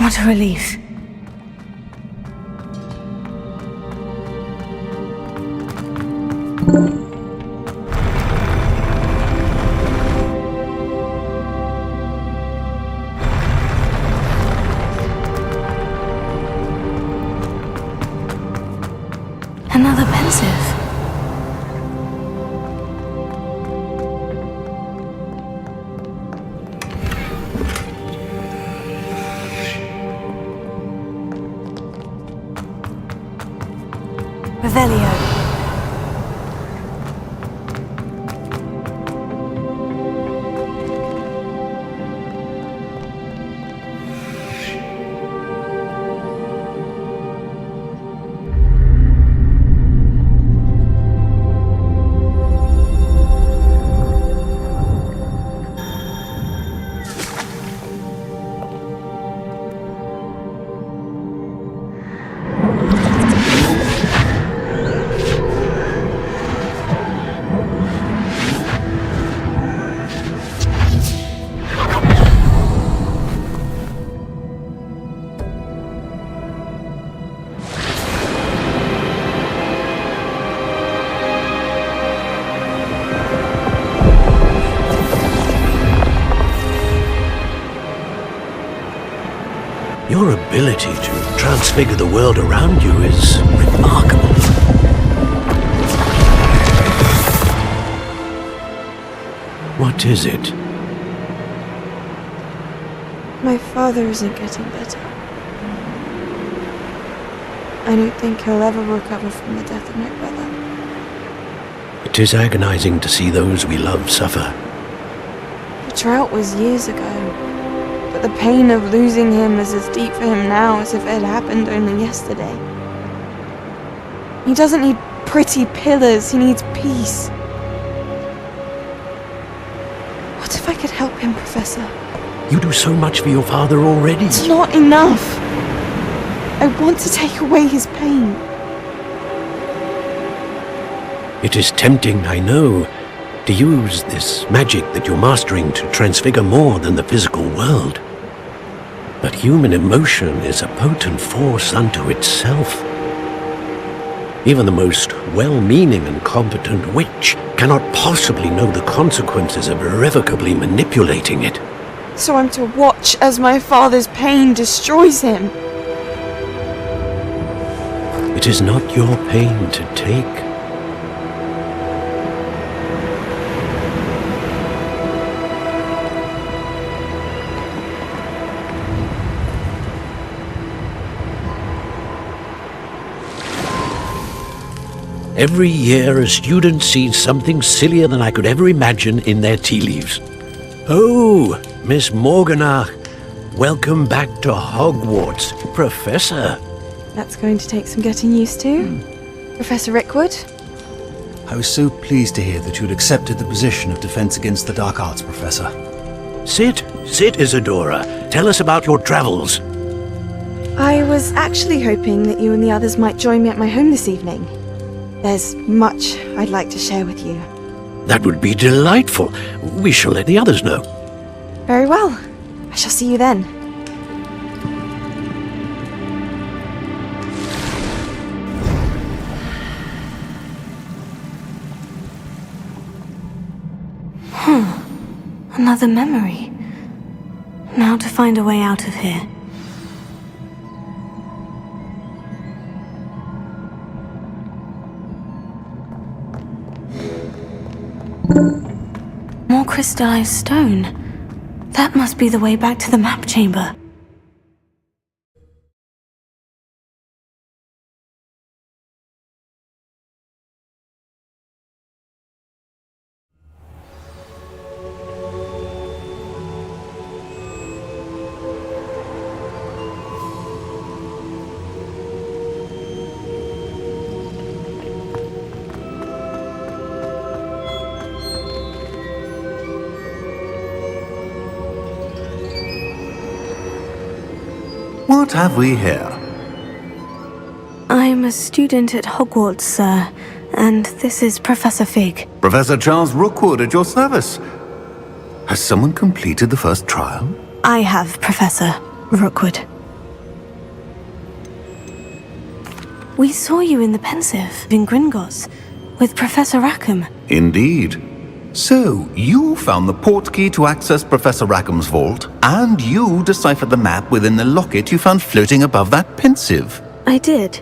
What a relief. Another pensive. Revelio. Your ability to transfigure the world around you is remarkable. What is it? My father isn't getting better. I don't think he'll ever recover from the death of my brother. It is agonizing to see those we love suffer. The drought was years ago. But the pain of losing him is as deep for him now as if it had happened only yesterday. He doesn't need pretty pillars, he needs peace. What if I could help him, Professor? You do so much for your father already. It's not enough. I want to take away his pain. It is tempting, I know, to use this magic that you're mastering to transfigure more than the physical world. But human emotion is a potent force unto itself. Even the most well-meaning and competent witch cannot possibly know the consequences of irrevocably manipulating it. So I'm to watch as my father's pain destroys him. It is not your pain to take. Every year a student sees something sillier than I could ever imagine in their tea leaves. Oh, Miss Morganach, welcome back to Hogwarts, Professor. That's going to take some getting used to. Professor Rickwood? I was so pleased to hear that you had accepted the position of Defense Against the Dark Arts, Professor. Sit, Isadora. Tell us about your travels. I was actually hoping that you and the others might join me at my home this evening. There's much I'd like to share with you. That would be delightful. We shall let the others know. Very well. I shall see you then. Another memory. Now to find a way out of here. More crystallized stone. That must be the way back to the map chamber. What have we here? I'm a student at Hogwarts, sir, and this is Professor Fig. Professor Charles Rookwood at your service. Has someone completed the first trial? I have, Professor Rookwood. We saw you in the Pensive, in Gringotts, with Professor Rackham. Indeed. So, you found the portkey to access Professor Rackham's vault, and you deciphered the map within the locket you found floating above that Pensive. I did.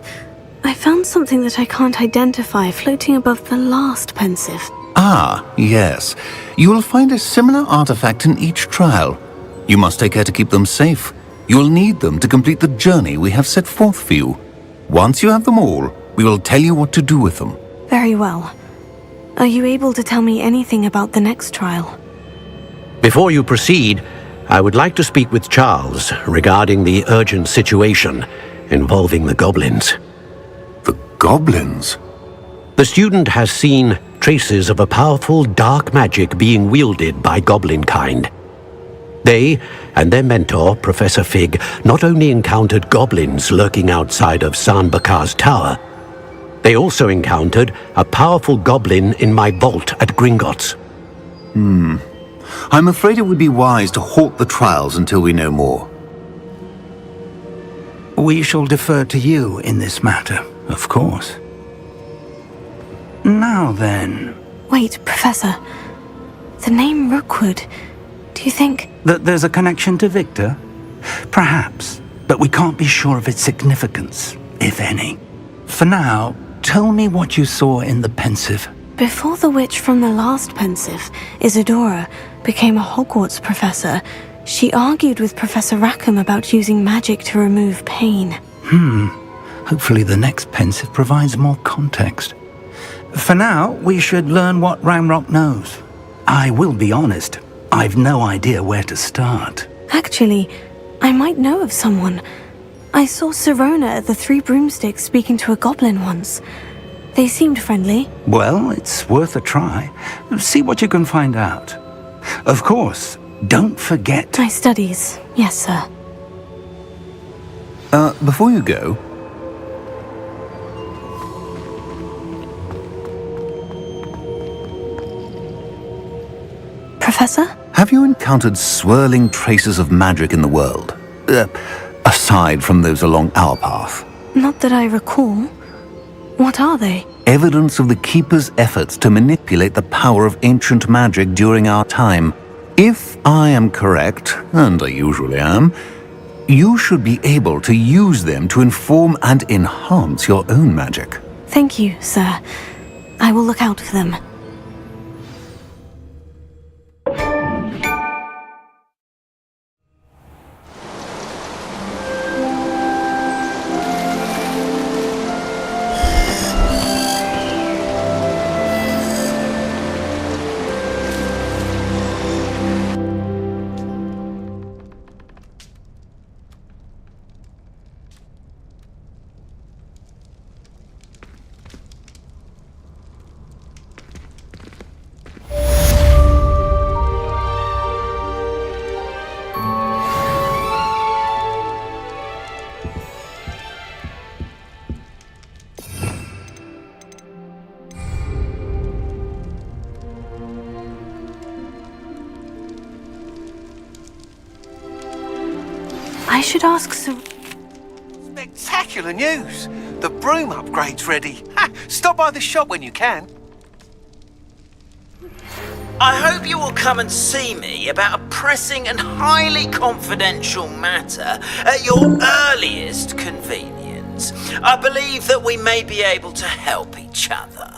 I found something that I can't identify floating above the last Pensive. Ah, yes. You will find a similar artifact in each trial. You must take care to keep them safe. You will need them to complete the journey we have set forth for you. Once you have them all, we will tell you what to do with them. Very well. Are you able to tell me anything about the next trial? Before you proceed, I would like to speak with Charles regarding the urgent situation involving the goblins. The goblins? The student has seen traces of a powerful dark magic being wielded by goblin kind. They and their mentor, Professor Fig, not only encountered goblins lurking outside of San Bakar's tower, they also encountered a powerful goblin in my vault at Gringotts. I'm afraid it would be wise to halt the trials until we know more. We shall defer to you in this matter, of course. Now then... Wait, Professor. The name Rookwood. Do you think... That there's a connection to Victor? Perhaps, but we can't be sure of its significance, if any. For now, tell me what you saw in the Pensive. Before the witch from the last Pensive, Isadora, became a Hogwarts professor, she argued with Professor Rackham about using magic to remove pain. Hopefully the next Pensive provides more context. For now, we should learn what Ranrock knows. I will be honest, I've no idea where to start. Actually, I might know of someone. I saw Sirona at the Three Broomsticks speaking to a goblin once. They seemed friendly. Well, it's worth a try. See what you can find out. Of course, don't forget... My studies. Yes, sir. Before you go... Professor? Have you encountered swirling traces of magic in the world? Aside from those along our path? Not that I recall. What are they? Evidence of the Keeper's efforts to manipulate the power of ancient magic during our time. If I am correct, and I usually am, you should be able to use them to inform and enhance your own magic. Thank you, sir. I will look out for them. I should ask Sir... Spectacular news! The broom upgrade's ready. Ha! Stop by the shop when you can. I hope you will come and see me about a pressing and highly confidential matter at your earliest convenience. I believe that we may be able to help each other.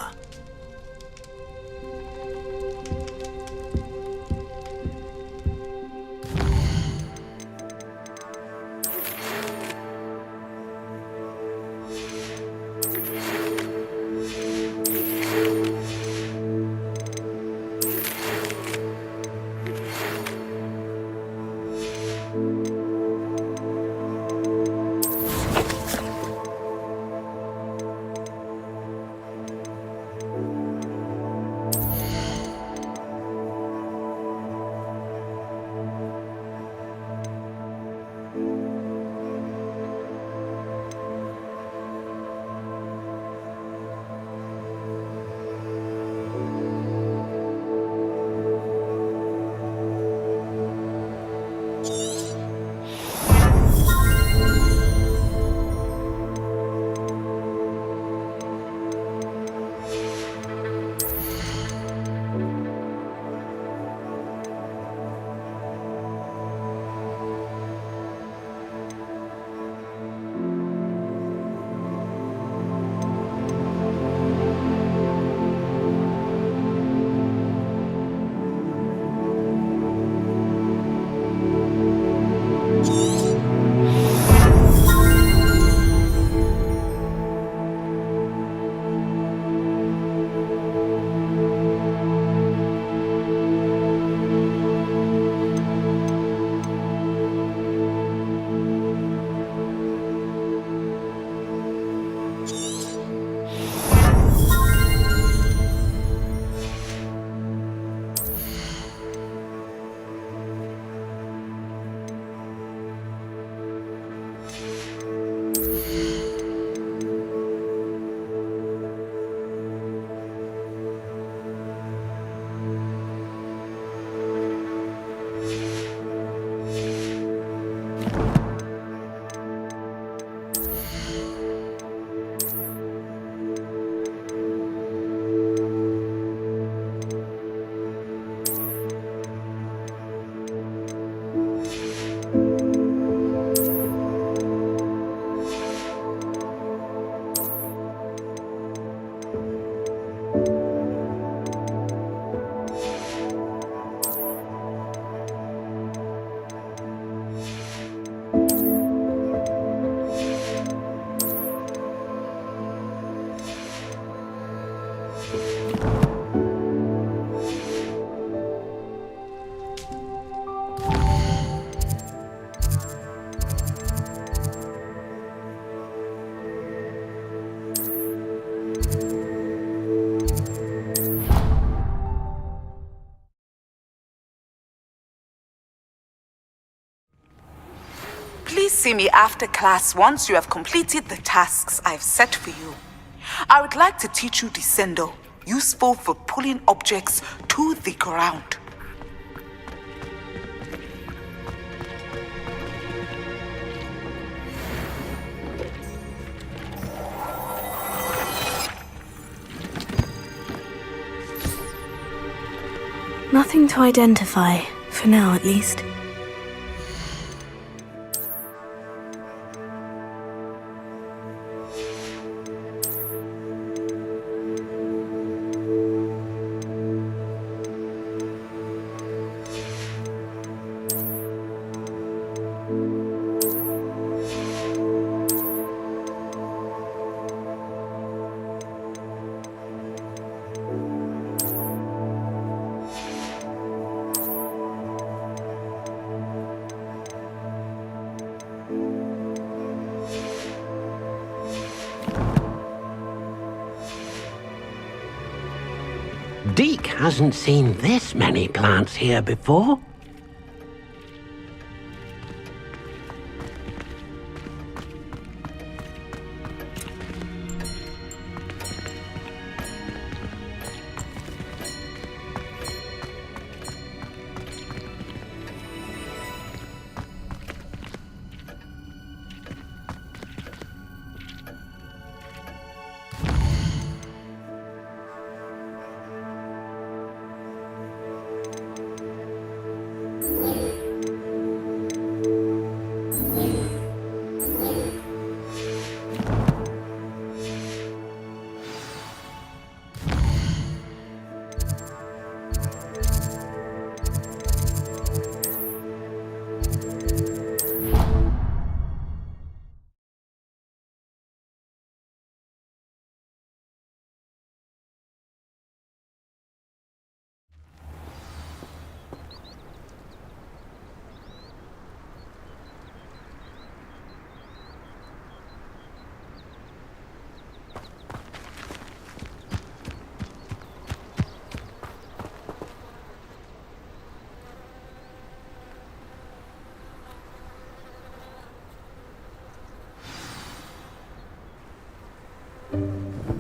Please see me after class once you have completed the tasks I've set for you. I would like to teach you Descendo, useful for pulling objects to the ground. Nothing to identify, for now at least. Deke hasn't seen this many plants here before.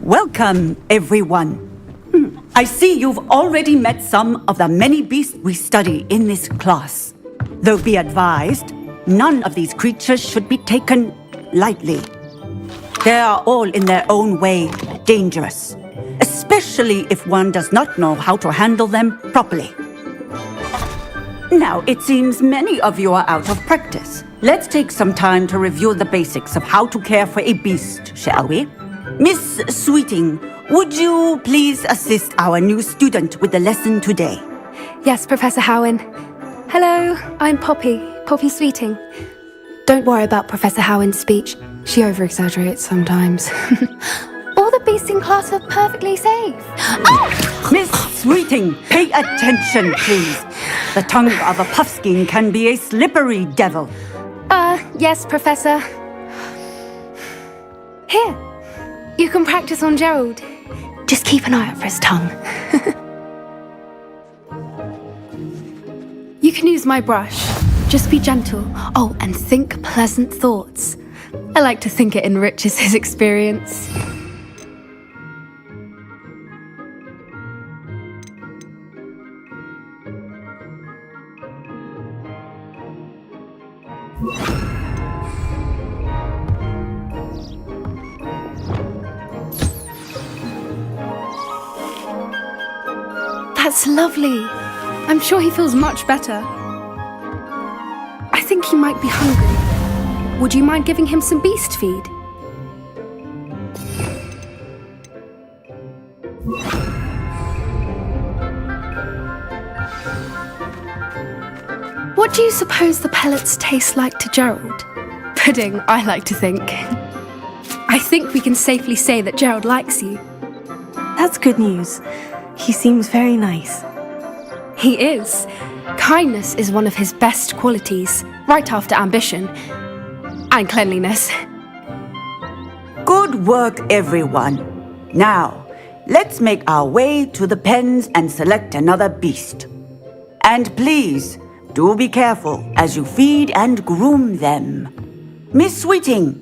Welcome, everyone. I see you've already met some of the many beasts we study in this class. Though be advised, none of these creatures should be taken lightly. They are all in their own way dangerous, especially if one does not know how to handle them properly. Now, it seems many of you are out of practice. Let's take some time to review the basics of how to care for a beast, shall we? Miss Sweeting, would you please assist our new student with the lesson today? Yes, Professor Howen. Hello, I'm Poppy Sweeting. Don't worry about Professor Howen's speech. She over-exaggerates sometimes. All the beasts in class are perfectly safe. Oh! Miss Sweeting, pay attention, please. The tongue of a puffskein can be a slippery devil. Yes, Professor. Here, you can practice on Gerald. Just keep an eye out for his tongue. You can use my brush. Just be gentle. Oh, and think pleasant thoughts. I like to think it enriches his experience. That's lovely. I'm sure he feels much better. I think he might be hungry. Would you mind giving him some beast feed? What do you suppose the pellets taste like to Gerald? Pudding, I like to think. I think we can safely say that Gerald likes you. That's good news. He seems very nice. He is. Kindness is one of his best qualities, right after ambition. And cleanliness. Good work, everyone. Now, let's make our way to the pens and select another beast. And please, do be careful as you feed and groom them. Miss Sweeting,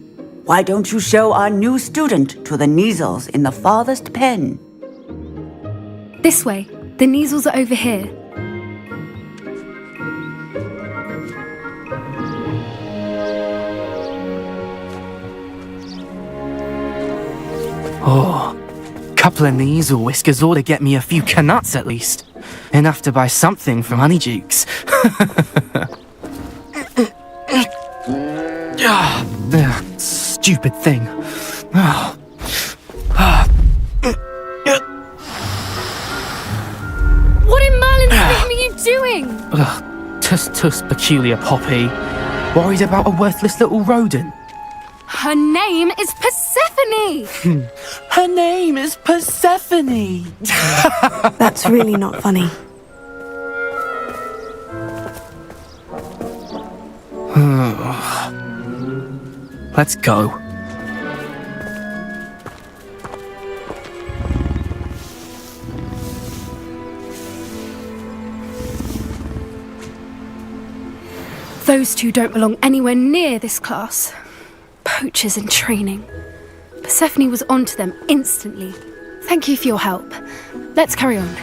why don't you show our new student to the Kneazles in the farthest pen? This way. The Kneazles are over here. Oh, couple of Kneazle whiskers ought to get me a few canuts at least. Enough to buy something from Honeydukes. Stupid thing. What in Merlin's name are you doing? Tuss, peculiar Poppy. Worried about a worthless little rodent? Her name is Persephone! Her name is Persephone! That's really not funny. Let's go. Those two don't belong anywhere near this class. Poachers in training. Persephone was onto them instantly. Thank you for your help. Let's carry on.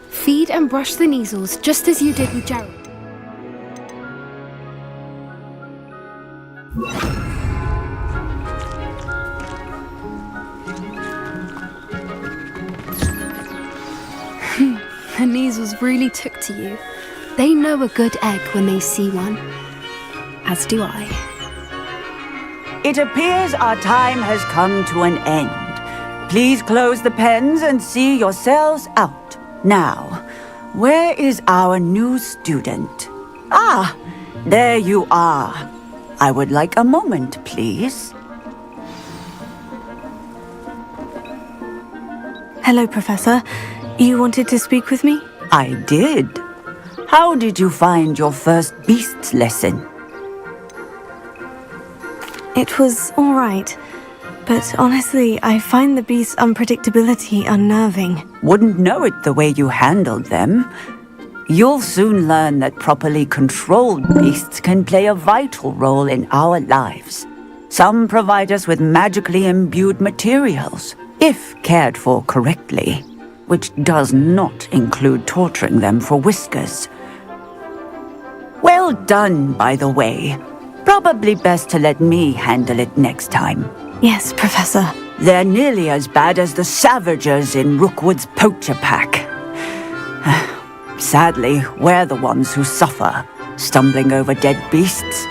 Feed and brush the Kneazles just as you did with Gerald. The Kneazles really took to you. They know a good egg when they see one. As do I. It appears our time has come to an end. Please close the pens and see yourselves out. Now, where is our new student? Ah, there you are. I would like a moment, please. Hello, Professor. You wanted to speak with me? I did. How did you find your first beasts lesson? It was all right. But honestly, I find the beast's unpredictability unnerving. Wouldn't know it the way you handled them. You'll soon learn that properly controlled beasts can play a vital role in our lives. Some provide us with magically imbued materials, if cared for correctly, which does not include torturing them for whiskers. Well done, by the way. Probably best to let me handle it next time. Yes, Professor. They're nearly as bad as the Savagers in Rookwood's poacher pack. Sadly, we're the ones who suffer, stumbling over dead beasts.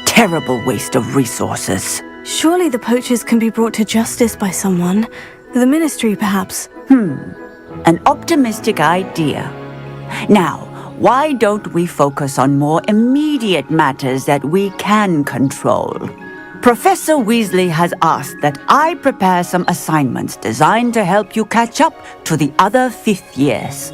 Terrible waste of resources. Surely the poachers can be brought to justice by someone. The Ministry, perhaps. An optimistic idea. Now, why don't we focus on more immediate matters that we can control? Professor Weasley has asked that I prepare some assignments designed to help you catch up to the other 5th years.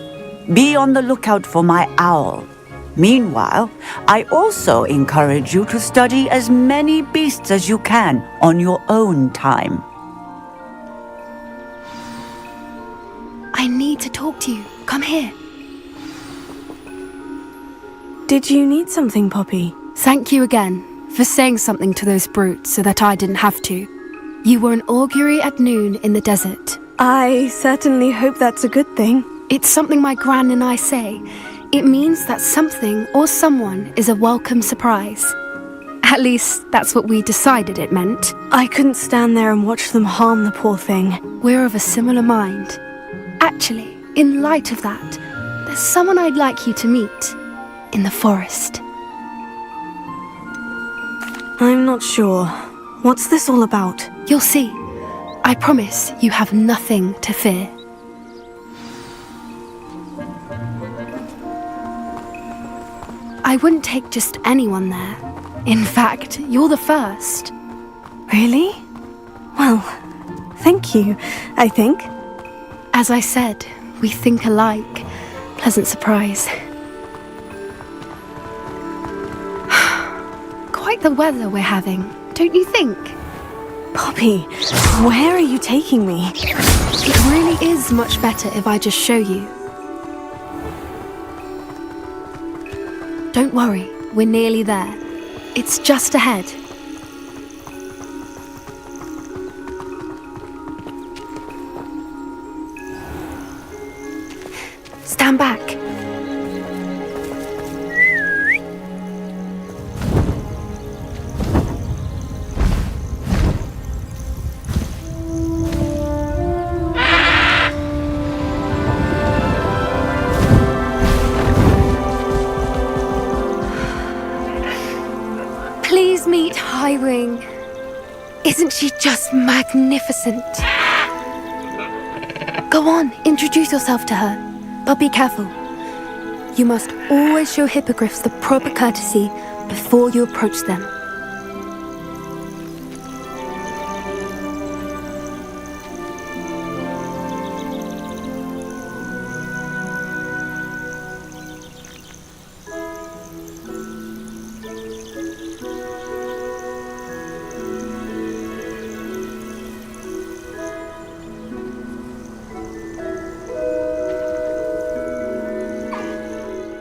Be on the lookout for my owl. Meanwhile, I also encourage you to study as many beasts as you can on your own time. I need to talk to you. Come here. Did you need something, Poppy? Thank you again for saying something to those brutes so that I didn't have to. You were an augury at noon in the desert. I certainly hope that's a good thing. It's something my gran and I say. It means that something or someone is a welcome surprise. At least, that's what we decided it meant. I couldn't stand there and watch them harm the poor thing. We're of a similar mind. Actually, in light of that, there's someone I'd like you to meet. In the forest. I'm not sure. What's this all about? You'll see. I promise you have nothing to fear. I wouldn't take just anyone there. In fact, you're the first. Really? Well, thank you, I think. As I said, we think alike. Pleasant surprise. Quite the weather we're having, don't you think? Poppy, where are you taking me? It really is much better if I just show you. Don't worry, we're nearly there. It's just ahead. stand back. Please meet Highwing. Isn't she just magnificent? Go on, introduce yourself to her, but be careful. You must always show hippogriffs the proper courtesy before you approach them.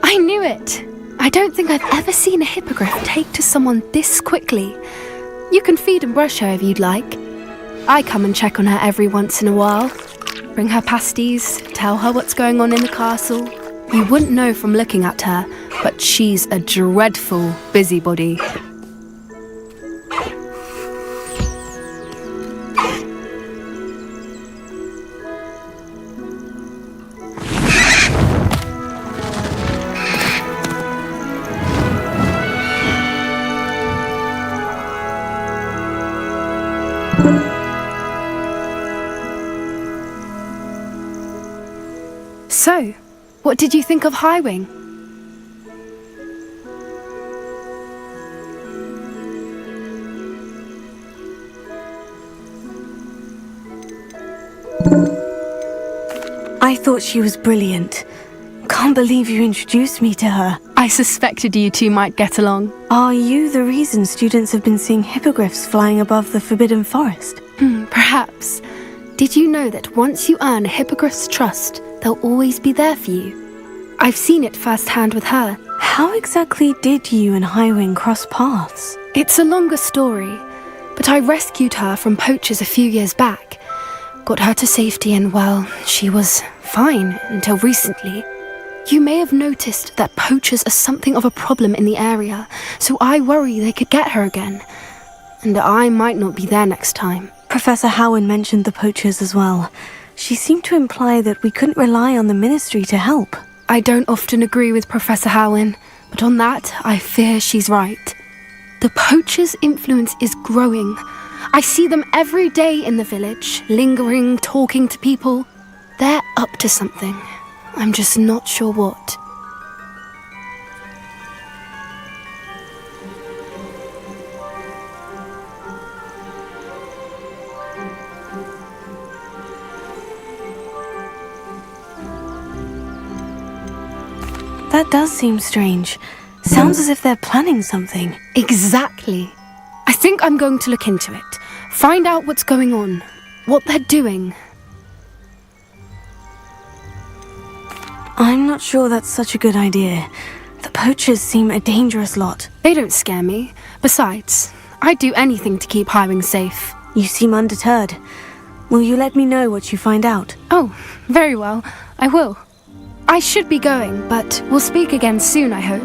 I knew it! I don't think I've ever seen a hippogriff take to someone this quickly. You can feed and brush her if you'd like. I come and check on her every once in a while. Bring her pasties, tell her what's going on in the castle. You wouldn't know from looking at her, but she's a dreadful busybody. So, what did you think of Highwing? I thought she was brilliant. Can't believe you introduced me to her. I suspected you two might get along. Are you the reason students have been seeing hippogriffs flying above the Forbidden Forest? Perhaps. Did you know that once you earn a hippogriff's trust, they'll always be there for you? I've seen it firsthand with her. How exactly did you and Highwing cross paths? It's a longer story, but I rescued her from poachers a few years back. Got her to safety and, well, she was fine until recently. You may have noticed that poachers are something of a problem in the area, so I worry they could get her again. And I might not be there next time. Professor Howin mentioned the poachers as well. She seemed to imply that we couldn't rely on the Ministry to help. I don't often agree with Professor Howin, but on that, I fear she's right. The poachers' influence is growing. I see them every day in the village, lingering, talking to people. They're up to something. I'm just not sure what. That does seem strange. Sounds as if they're planning something. Exactly. I think I'm going to look into it. Find out what's going on. What they're doing. I'm not sure that's such a good idea. The poachers seem a dangerous lot. They don't scare me. Besides, I'd do anything to keep Highwing safe. You seem undeterred. Will you let me know what you find out? Oh, very well. I will. I should be going, but we'll speak again soon, I hope.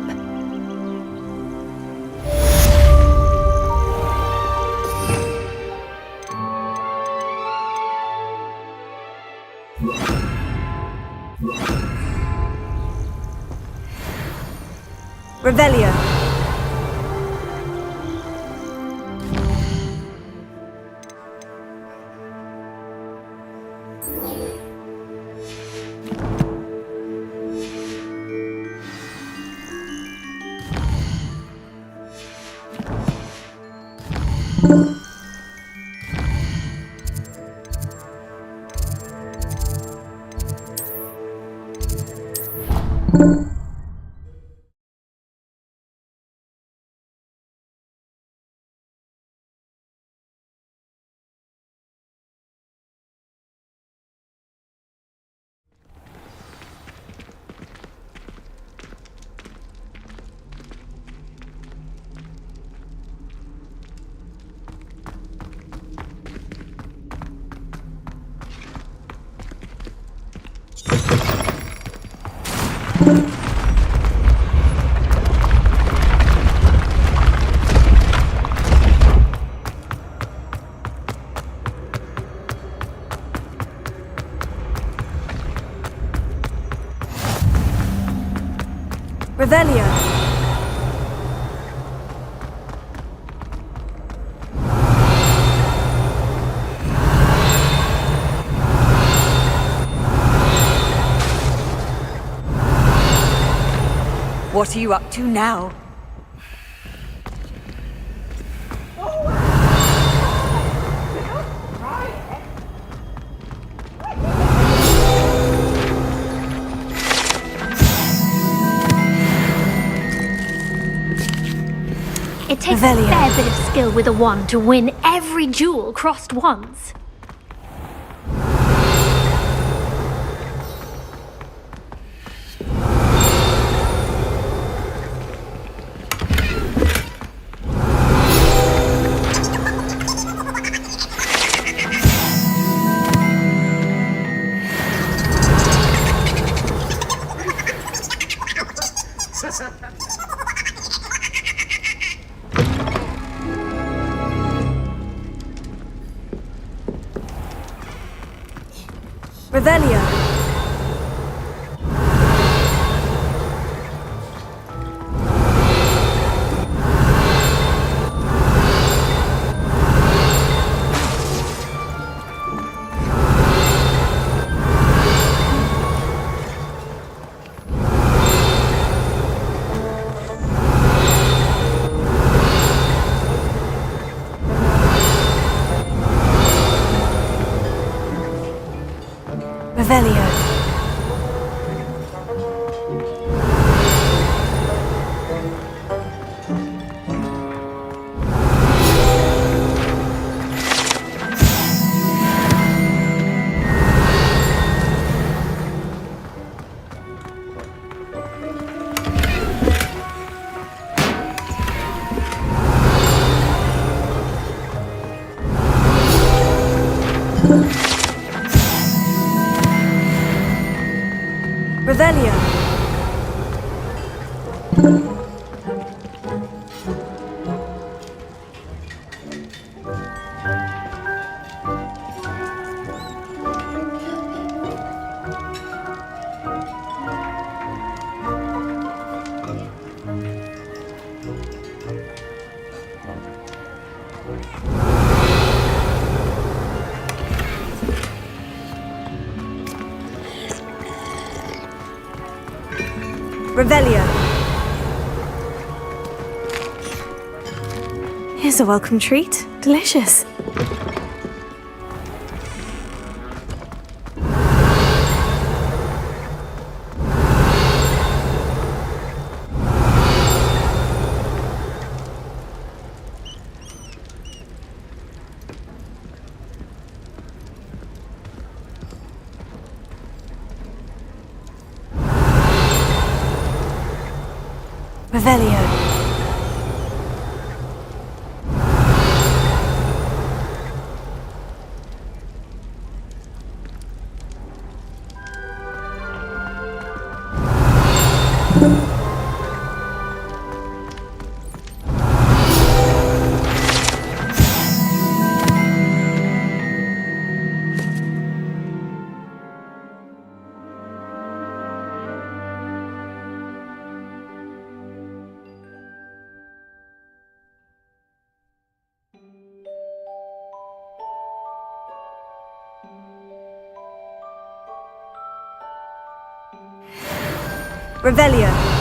Revelio. Revelio. What are you up to now? It takes a fair bit of skill with a wand to win every duel crossed once. Revelio. Revelio. Revelio. Revelio. Here's a welcome treat. Delicious. Revelio. Revelio.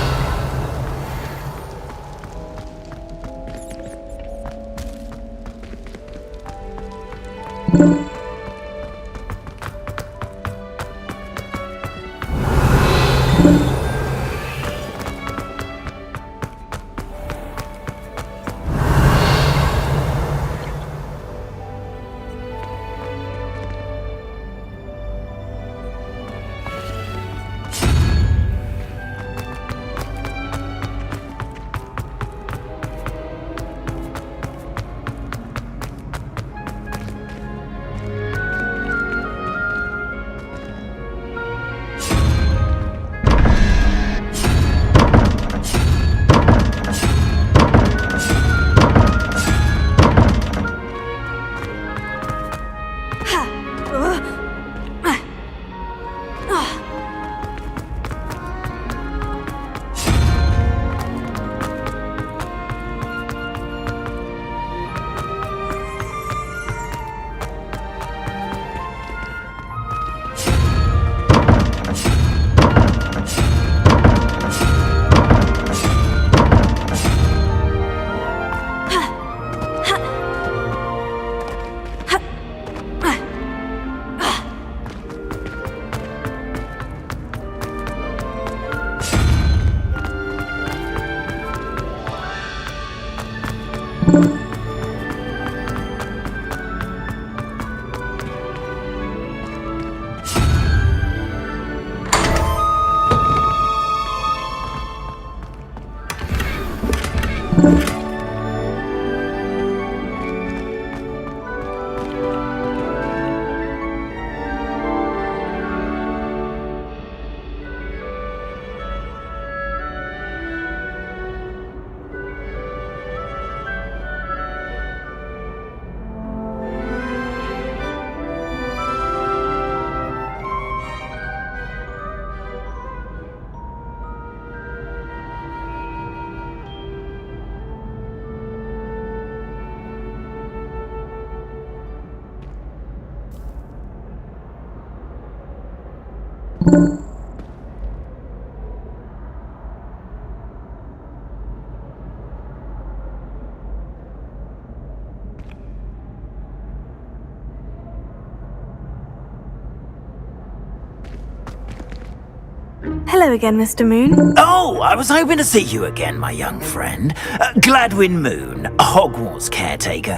Hello again, Mr. Moon. Oh, I was hoping to see you again, my young friend. Gladwin Moon, Hogwarts caretaker,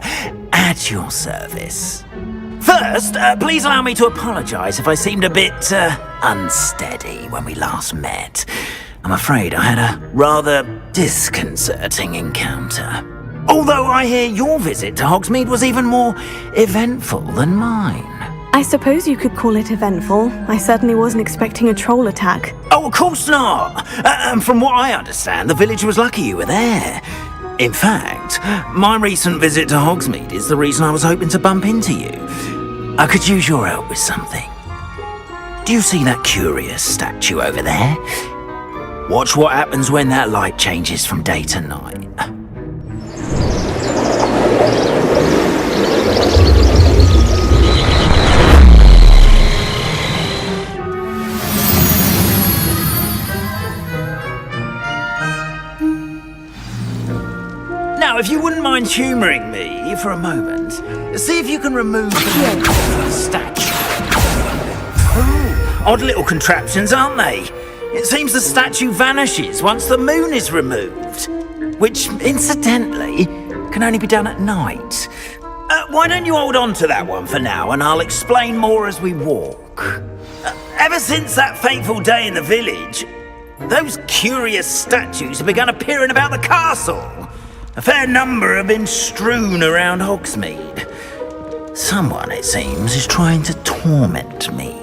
at your service. First, please allow me to apologise if I seemed a bit unsteady when we last met. I'm afraid I had a rather disconcerting encounter. Although I hear your visit to Hogsmeade was even more eventful than mine. I suppose you could call it eventful. I certainly wasn't expecting a troll attack. Oh, of course not! And from what I understand, the village was lucky you were there. In fact, my recent visit to Hogsmeade is the reason I was hoping to bump into you. I could use your help with something. Do you see that curious statue over there? Watch what happens when that light changes from day to night. Now, if you wouldn't mind humouring me for a moment, see if you can remove the statue. Oh, odd little contraptions, aren't they? It seems the statue vanishes once the moon is removed, which, incidentally, can only be done at night. Why don't you hold on to that one for now, and I'll explain more as we walk. Ever since that fateful day in the village, those curious statues have begun appearing about the castle. A fair number have been strewn around Hogsmeade. Someone, it seems, is trying to torment me.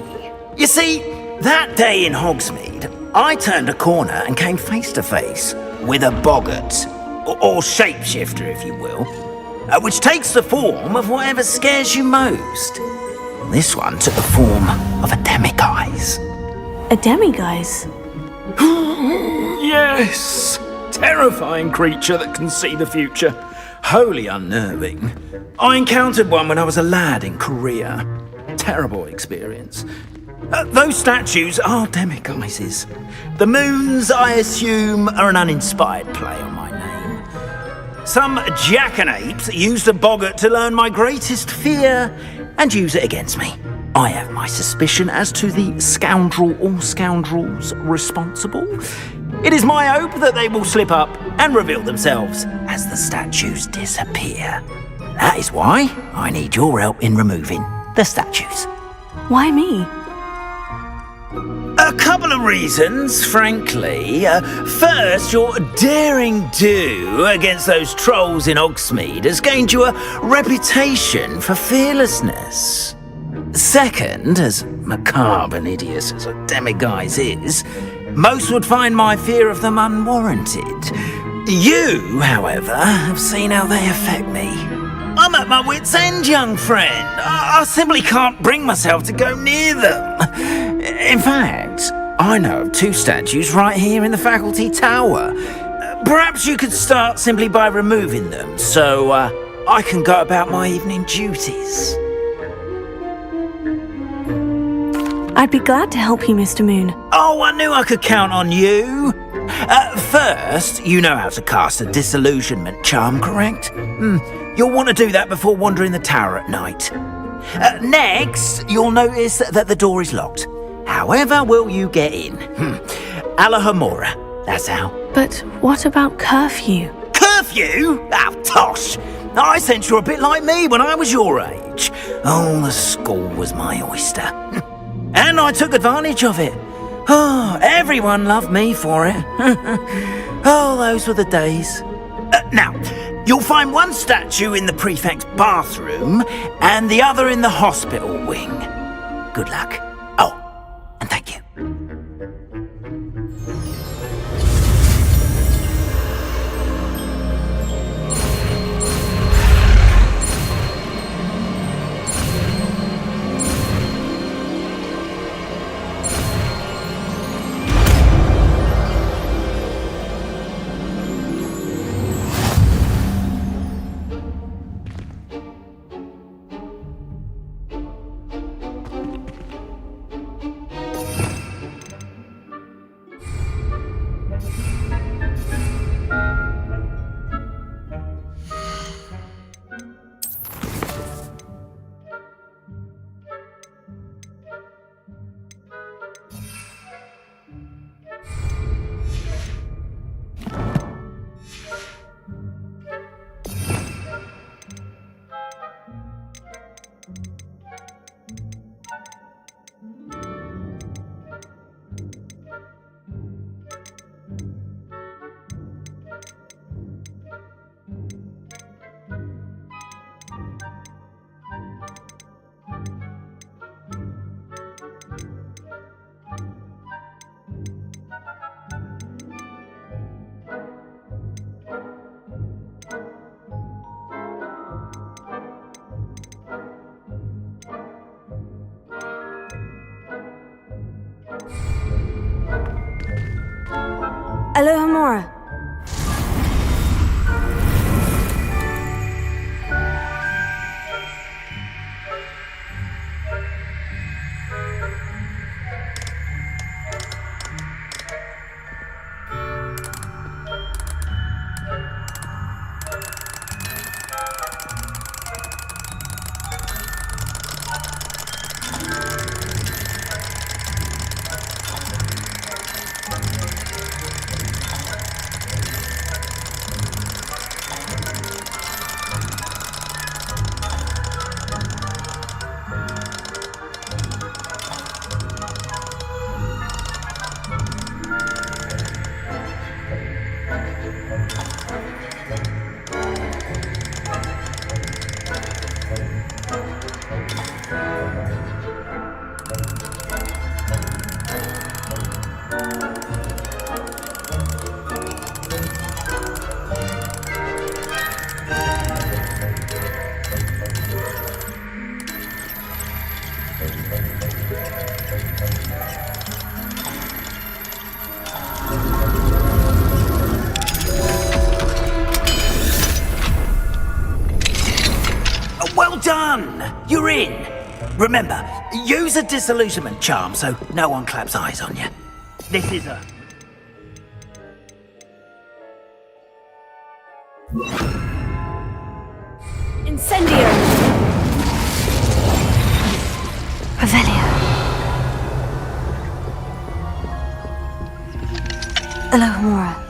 You see, that day in Hogsmeade, I turned a corner and came face to face with a boggart, or shapeshifter, if you will, which takes the form of whatever scares you most. This one took the form of a demiguise. A demiguise? Yes! Terrifying creature that can see the future. Wholly unnerving. I encountered one when I was a lad in Korea. Terrible experience. Those statues are demiguises. The moons, I assume, are an uninspired play on my name. Some jackanapes used a boggart to learn my greatest fear and use it against me. I have my suspicion as to the scoundrel or scoundrels responsible. It is my hope that they will slip up and reveal themselves as the statues disappear. That is why I need your help in removing the statues. Why me? A couple of reasons, frankly. First, your daring do against those trolls in Hogsmeade has gained you a reputation for fearlessness. Second, as macabre and hideous as a demiguise is, most would find my fear of them unwarranted. You, however, have seen how they affect me. I'm at my wit's end, young friend. I simply can't bring myself to go near them. In fact, I know of two statues right here in the faculty tower. Perhaps you could start simply by removing them, so I can go about my evening duties. I'd be glad to help you, Mr. Moon. Oh, I knew I could count on you. First, you know how to cast a disillusionment charm, correct? You'll want to do that before wandering the tower at night. Next, you'll notice that the door is locked. However will you get in? Alohomora, that's how. But what about curfew? Curfew? Oh, tosh! I sense you're a bit like me when I was your age. Oh, the school was my oyster. And I took advantage of it. Oh, everyone loved me for it. Oh, those were the days. Now, you'll find one statue in the prefect's bathroom and the other in the hospital wing. Good luck. Oh, and thank you. Alohomora. Well done! You're in! Remember, use a disillusionment charm so no one claps eyes on you. This is a... Incendio! Revelio. Alohomora.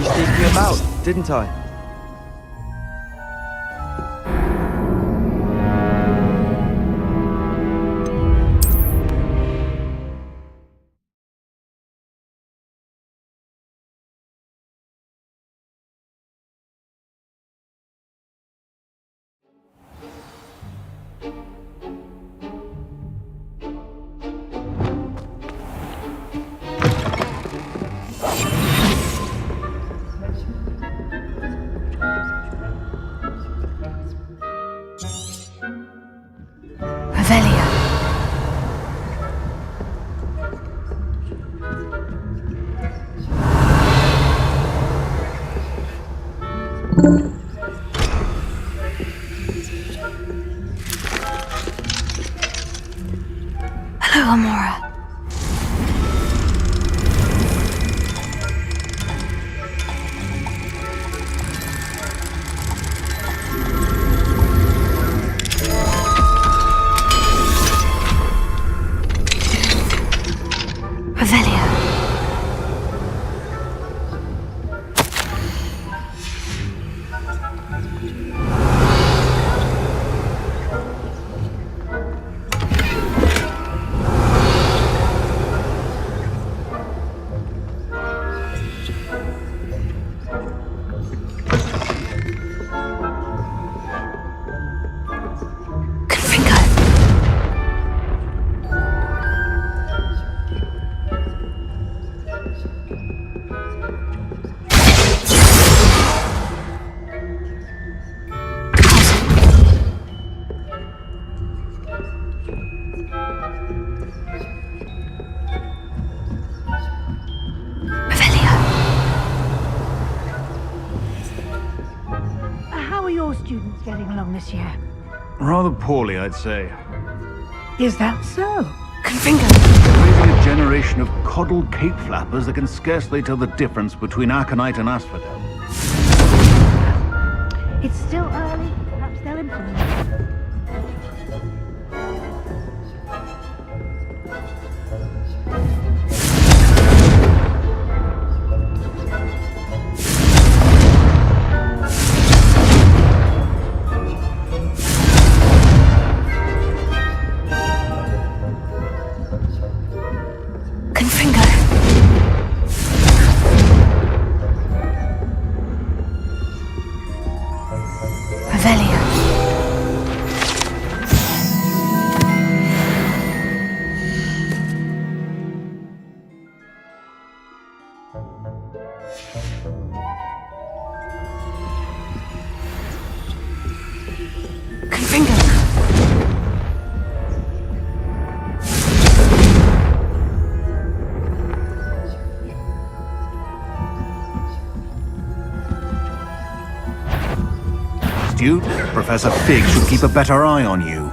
you sneaking about, didn't I? Revelia. Hello, Amora. Revelia. How are your students getting along this year? Rather poorly, I'd say. Is that so? Raising a generation of coddled cape flappers that can scarcely tell the difference between Aconite and Asphodel. It's still early. Perhaps they'll improve. Revelia. Astute, Professor Fig should keep a better eye on you.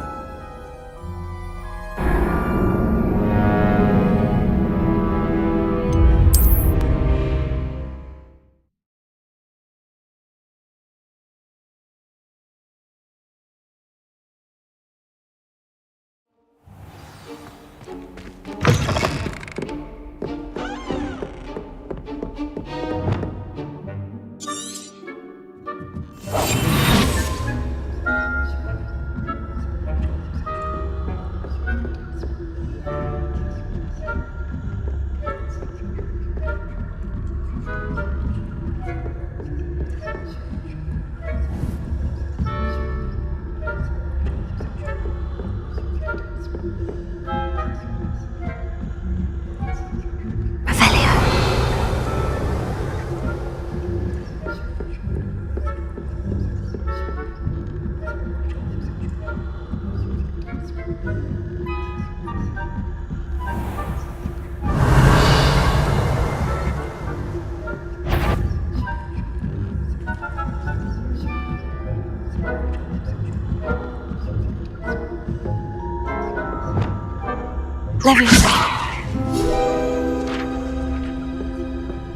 Leviosa.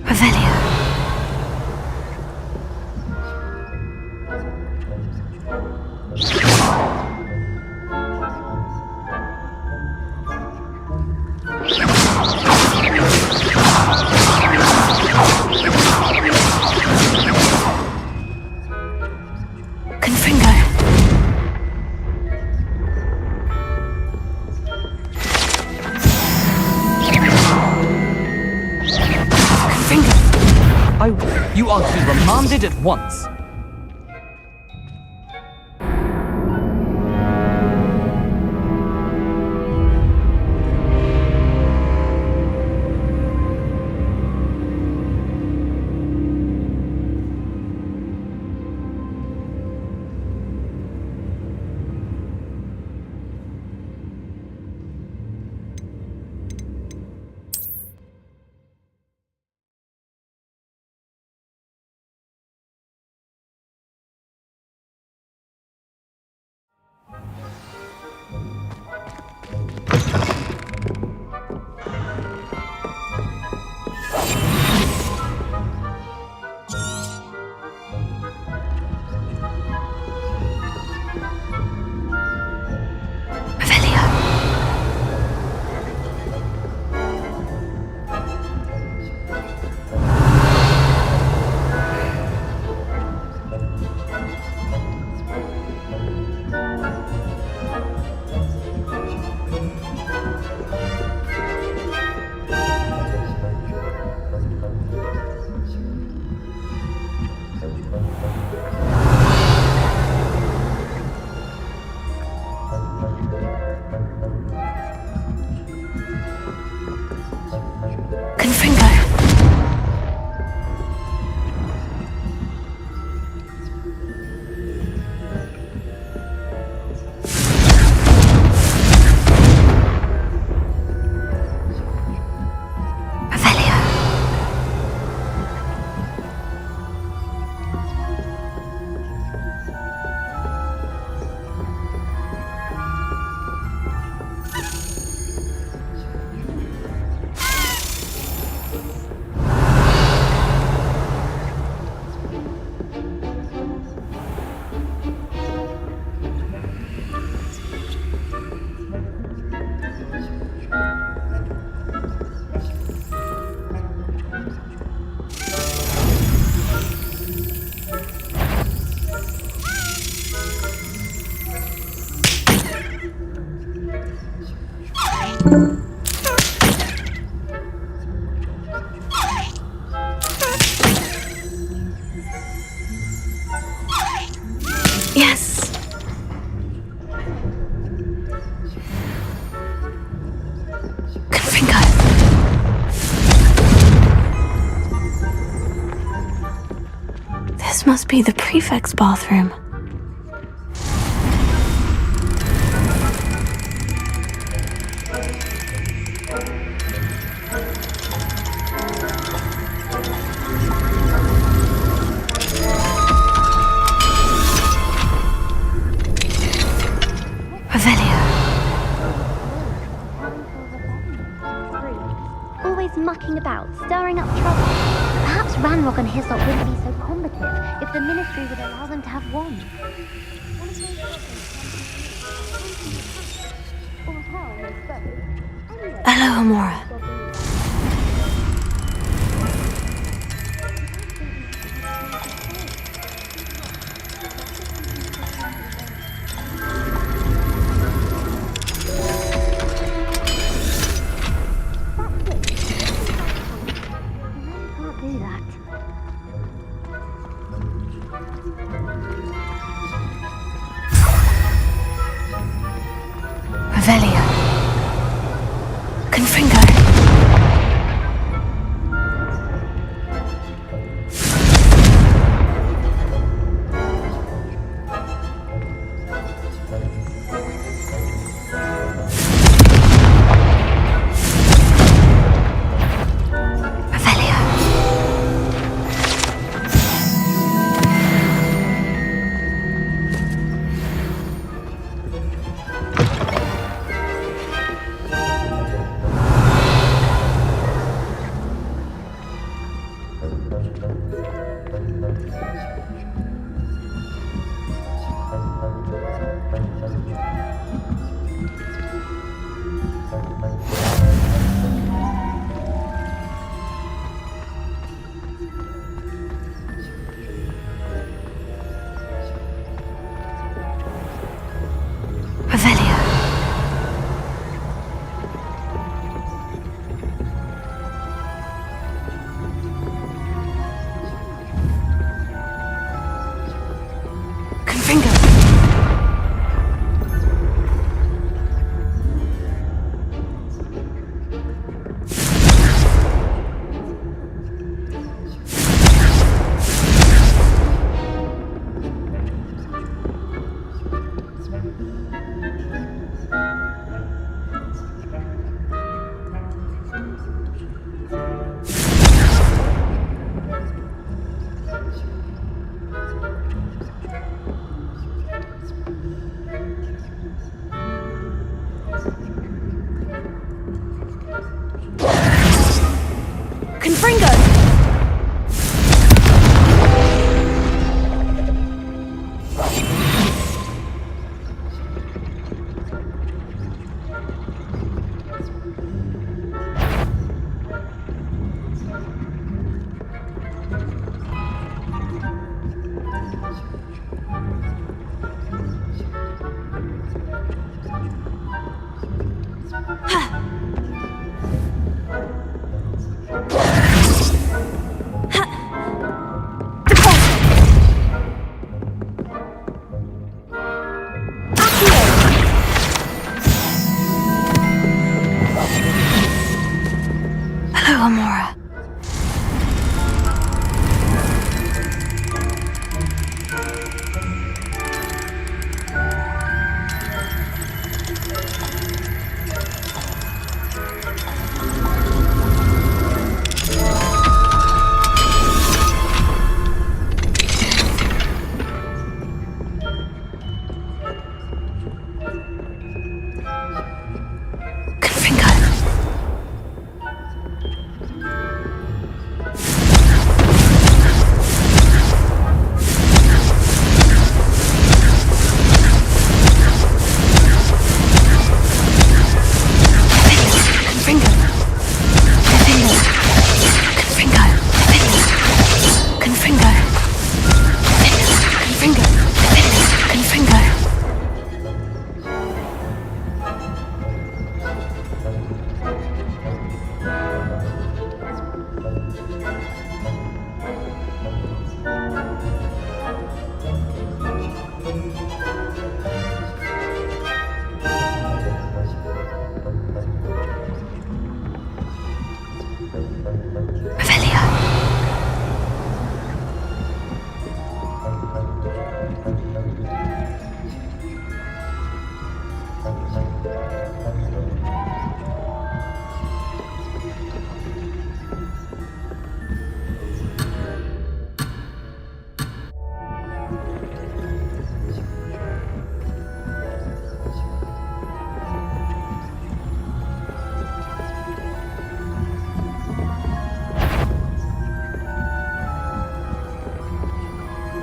Revelia. commanded at once. Yes. Confringo. This must be the prefect's bathroom. Always mucking about, stirring up trouble. Perhaps Ranrock and Hyssop wouldn't be so combative if the Ministry would allow them to have wands. Hello, Amora. Revelio. Confringo.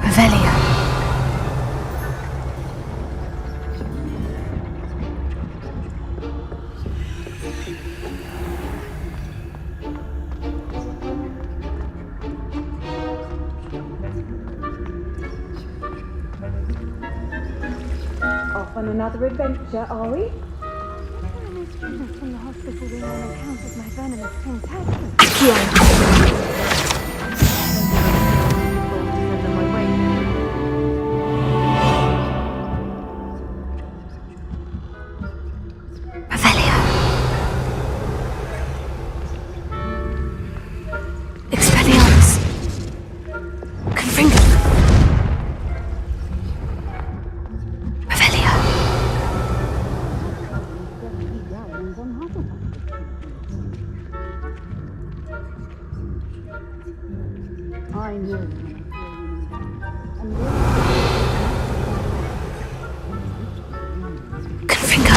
Revelio. Off on another adventure, are we? I'm students from the hospital wing on account of my venomous tentacle. Expelliarmus. Confringo. Revelio. I knew. Confringo.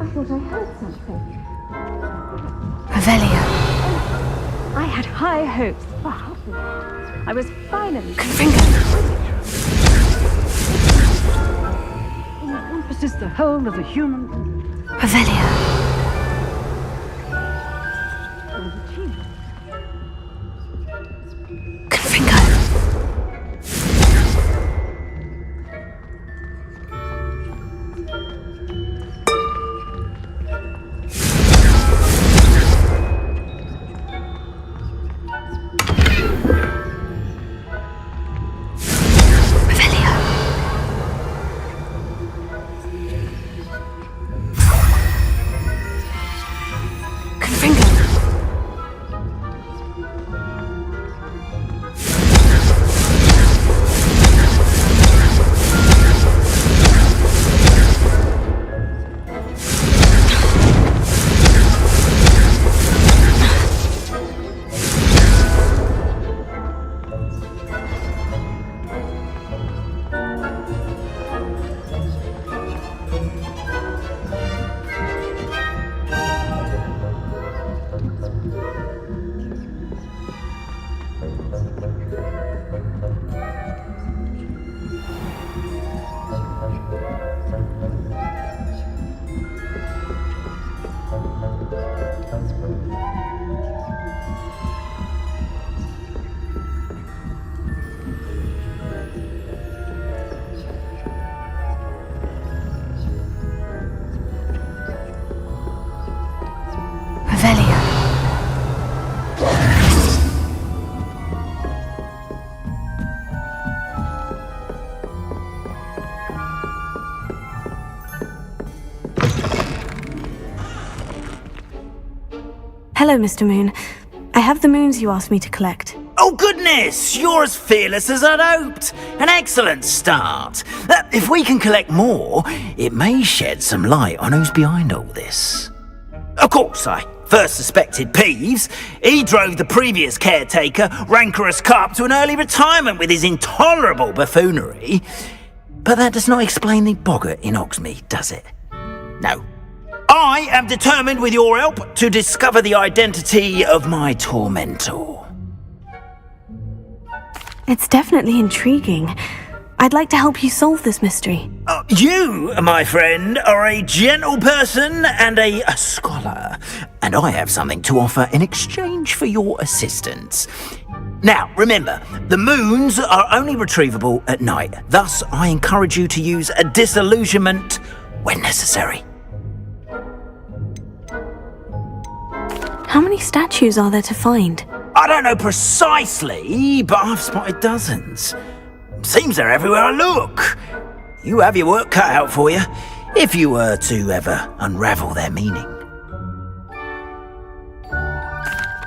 I thought I heard something. Revelio. I had high hopes for Hufflepuff. I was finally... Confringo. Encompasses the whole of the human... Revelio. Confringo. Hello, Mr. Moon. I have the moons you asked me to collect. Oh goodness, you're as fearless as I'd hoped. An excellent start. If we can collect more, it may shed some light on who's behind all this. Of course, I first suspected Peeves. He drove the previous caretaker, Rancorous Carp, to an early retirement with his intolerable buffoonery. But that does not explain the boggart in Hogsmeade, does it? No. I am determined, with your help, to discover the identity of my tormentor. It's definitely intriguing. I'd like to help you solve this mystery. You, my friend, are a gentle person and a scholar, and I have something to offer in exchange for your assistance. Now, remember, the moons are only retrievable at night. Thus, I encourage you to use a disillusionment when necessary. How many statues are there to find? I don't know precisely, but I've spotted dozens. Seems they're everywhere I look. You have your work cut out for you, if you were to ever unravel their meaning.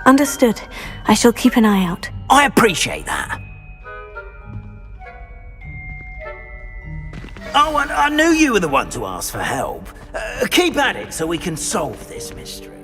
Understood. I shall keep an eye out. I appreciate that. Oh, and I knew you were the one to ask for help. Keep at it so we can solve this mystery.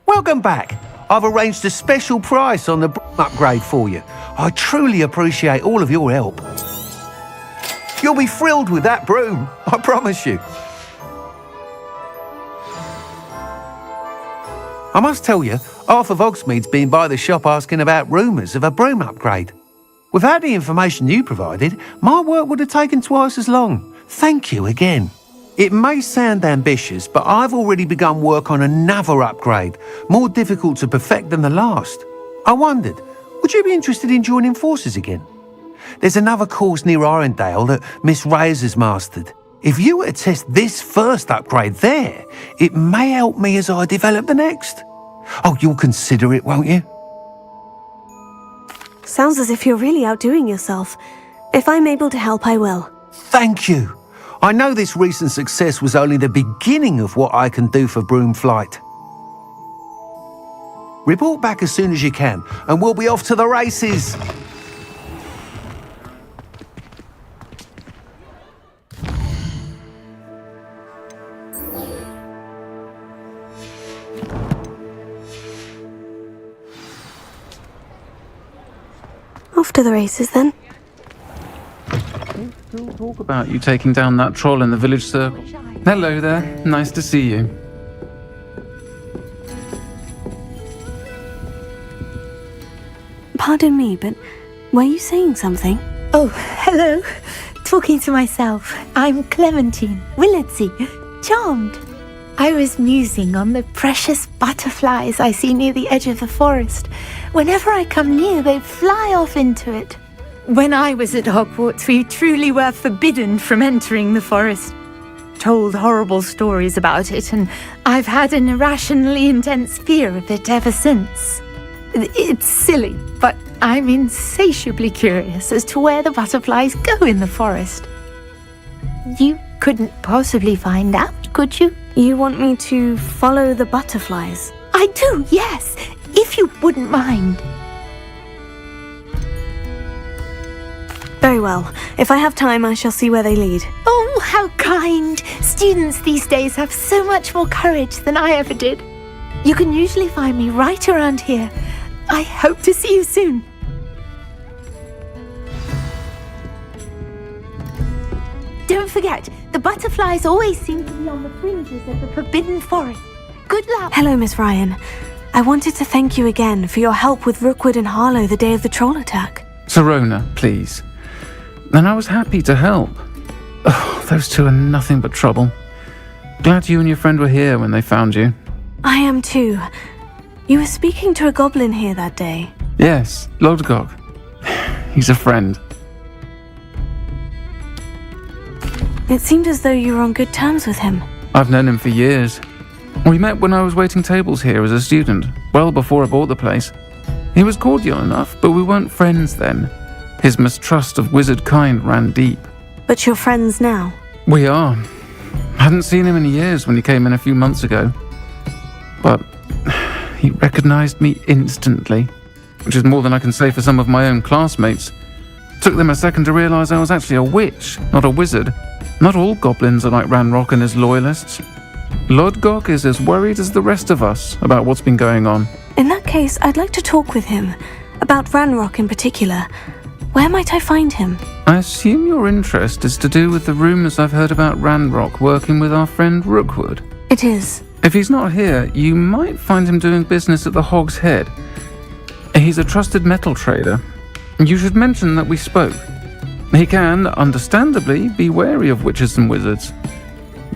Welcome back. I've arranged a special price on the upgrade for you. I truly appreciate all of your help. You'll be thrilled with that broom, I promise you. I must tell you, half of Hogsmeade's been by the shop asking about rumours of a broom upgrade. Without the information you provided, my work would have taken twice as long. Thank you again. It may sound ambitious, but I've already begun work on another upgrade, more difficult to perfect than the last. I wondered, would you be interested in joining forces again? There's another course near Arendelle that Miss Reyes has mastered. If you were to test this first upgrade there, it may help me as I develop the next. Oh, you'll consider it, won't you? Sounds as if you're really outdoing yourself. If I'm able to help, I will. Thank you. I know this recent success was only the beginning of what I can do for Broomflight. Report back as soon as you can, and we'll be off to the races. Off to the races, then. Still talk about you taking down that troll in the village circle. Hello there. Nice to see you. Pardon me, but were you saying something? Oh, hello. Talking to myself. I'm Clementine Willardsey. Charmed. I was musing on the precious butterflies I see near the edge of the forest. Whenever I come near, they fly off into it. When I was at Hogwarts, we truly were forbidden from entering the forest. Told horrible stories about it, and I've had an irrationally intense fear of it ever since. It's silly, but I'm insatiably curious as to where the butterflies go in the forest. You couldn't possibly find out, could you? You want me to follow the butterflies? I do, yes, if you wouldn't mind. Very well. If I have time, I shall see where they lead. Oh, how kind! Students these days have so much more courage than I ever did. You can usually find me right around here. I hope to see you soon. Don't forget, the butterflies always seem to be on the fringes of the Forbidden Forest. Good luck. Hello, Miss Ryan. I wanted to thank you again for your help with Rookwood and Harlow the day of the troll attack. Sirona, please. And I was happy to help. Oh, those two are nothing but trouble. Glad you and your friend were here when they found you. I am too. You were speaking to a goblin here that day. Yes, Lodgok. He's a friend. It seemed as though you were on good terms with him. I've known him for years. We met when I was waiting tables here as a student, well before I bought the place. He was cordial enough, but we weren't friends then. His mistrust of wizard kind ran deep. But you're friends now? We are. Hadn't seen him in years when he came in a few months ago. But he recognized me instantly, which is more than I can say for some of my own classmates. Took them a second to realize I was actually a witch, not a wizard. Not all goblins are like Ranrock and his loyalists. Lodgok is as worried as the rest of us about what's been going on. In that case, I'd like to talk with him. About Ranrock in particular. Where might I find him? I assume your interest is to do with the rumors I've heard about Ranrock working with our friend Rookwood. It is. If he's not here, you might find him doing business at the Hog's Head. He's a trusted metal trader. You should mention that we spoke. He can, understandably, be wary of witches and wizards,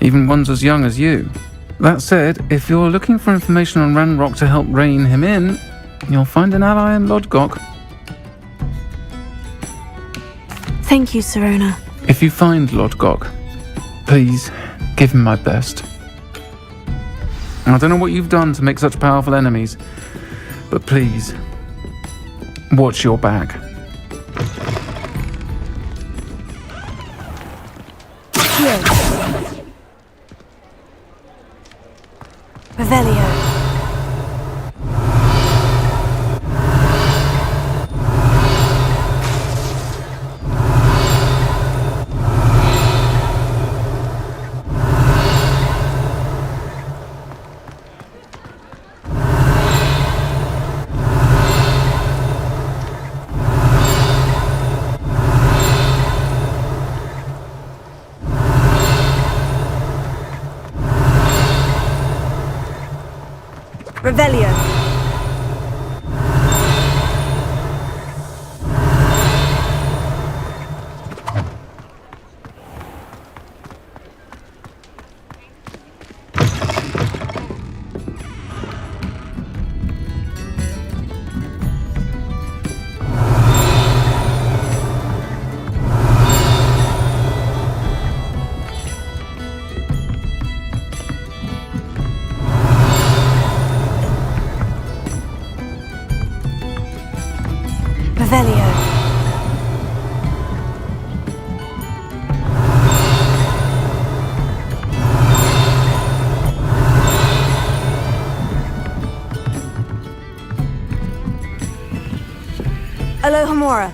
even ones as young as you. That said, if you're looking for information on Ranrock to help rein him in, you'll find an ally in Lodgok. Thank you, Sirona. If you find Lord Gok, please give him my best. I don't know what you've done to make such powerful enemies, but please, watch your back. Revelio. Revelio. Revelio. Alohomora.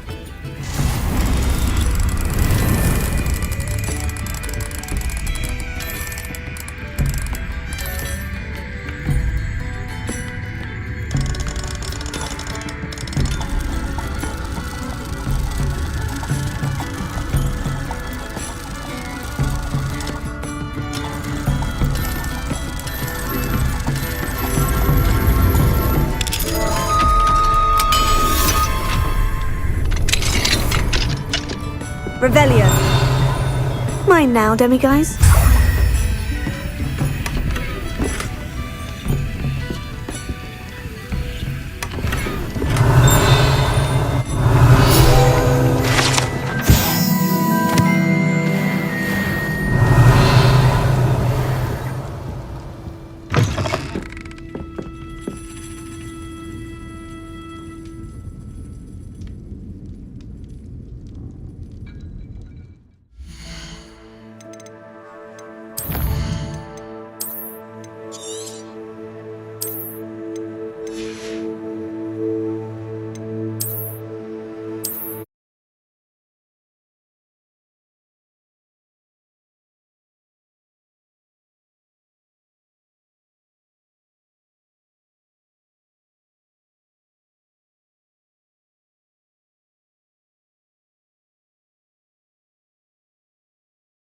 Revelio. Mine now, demiguise.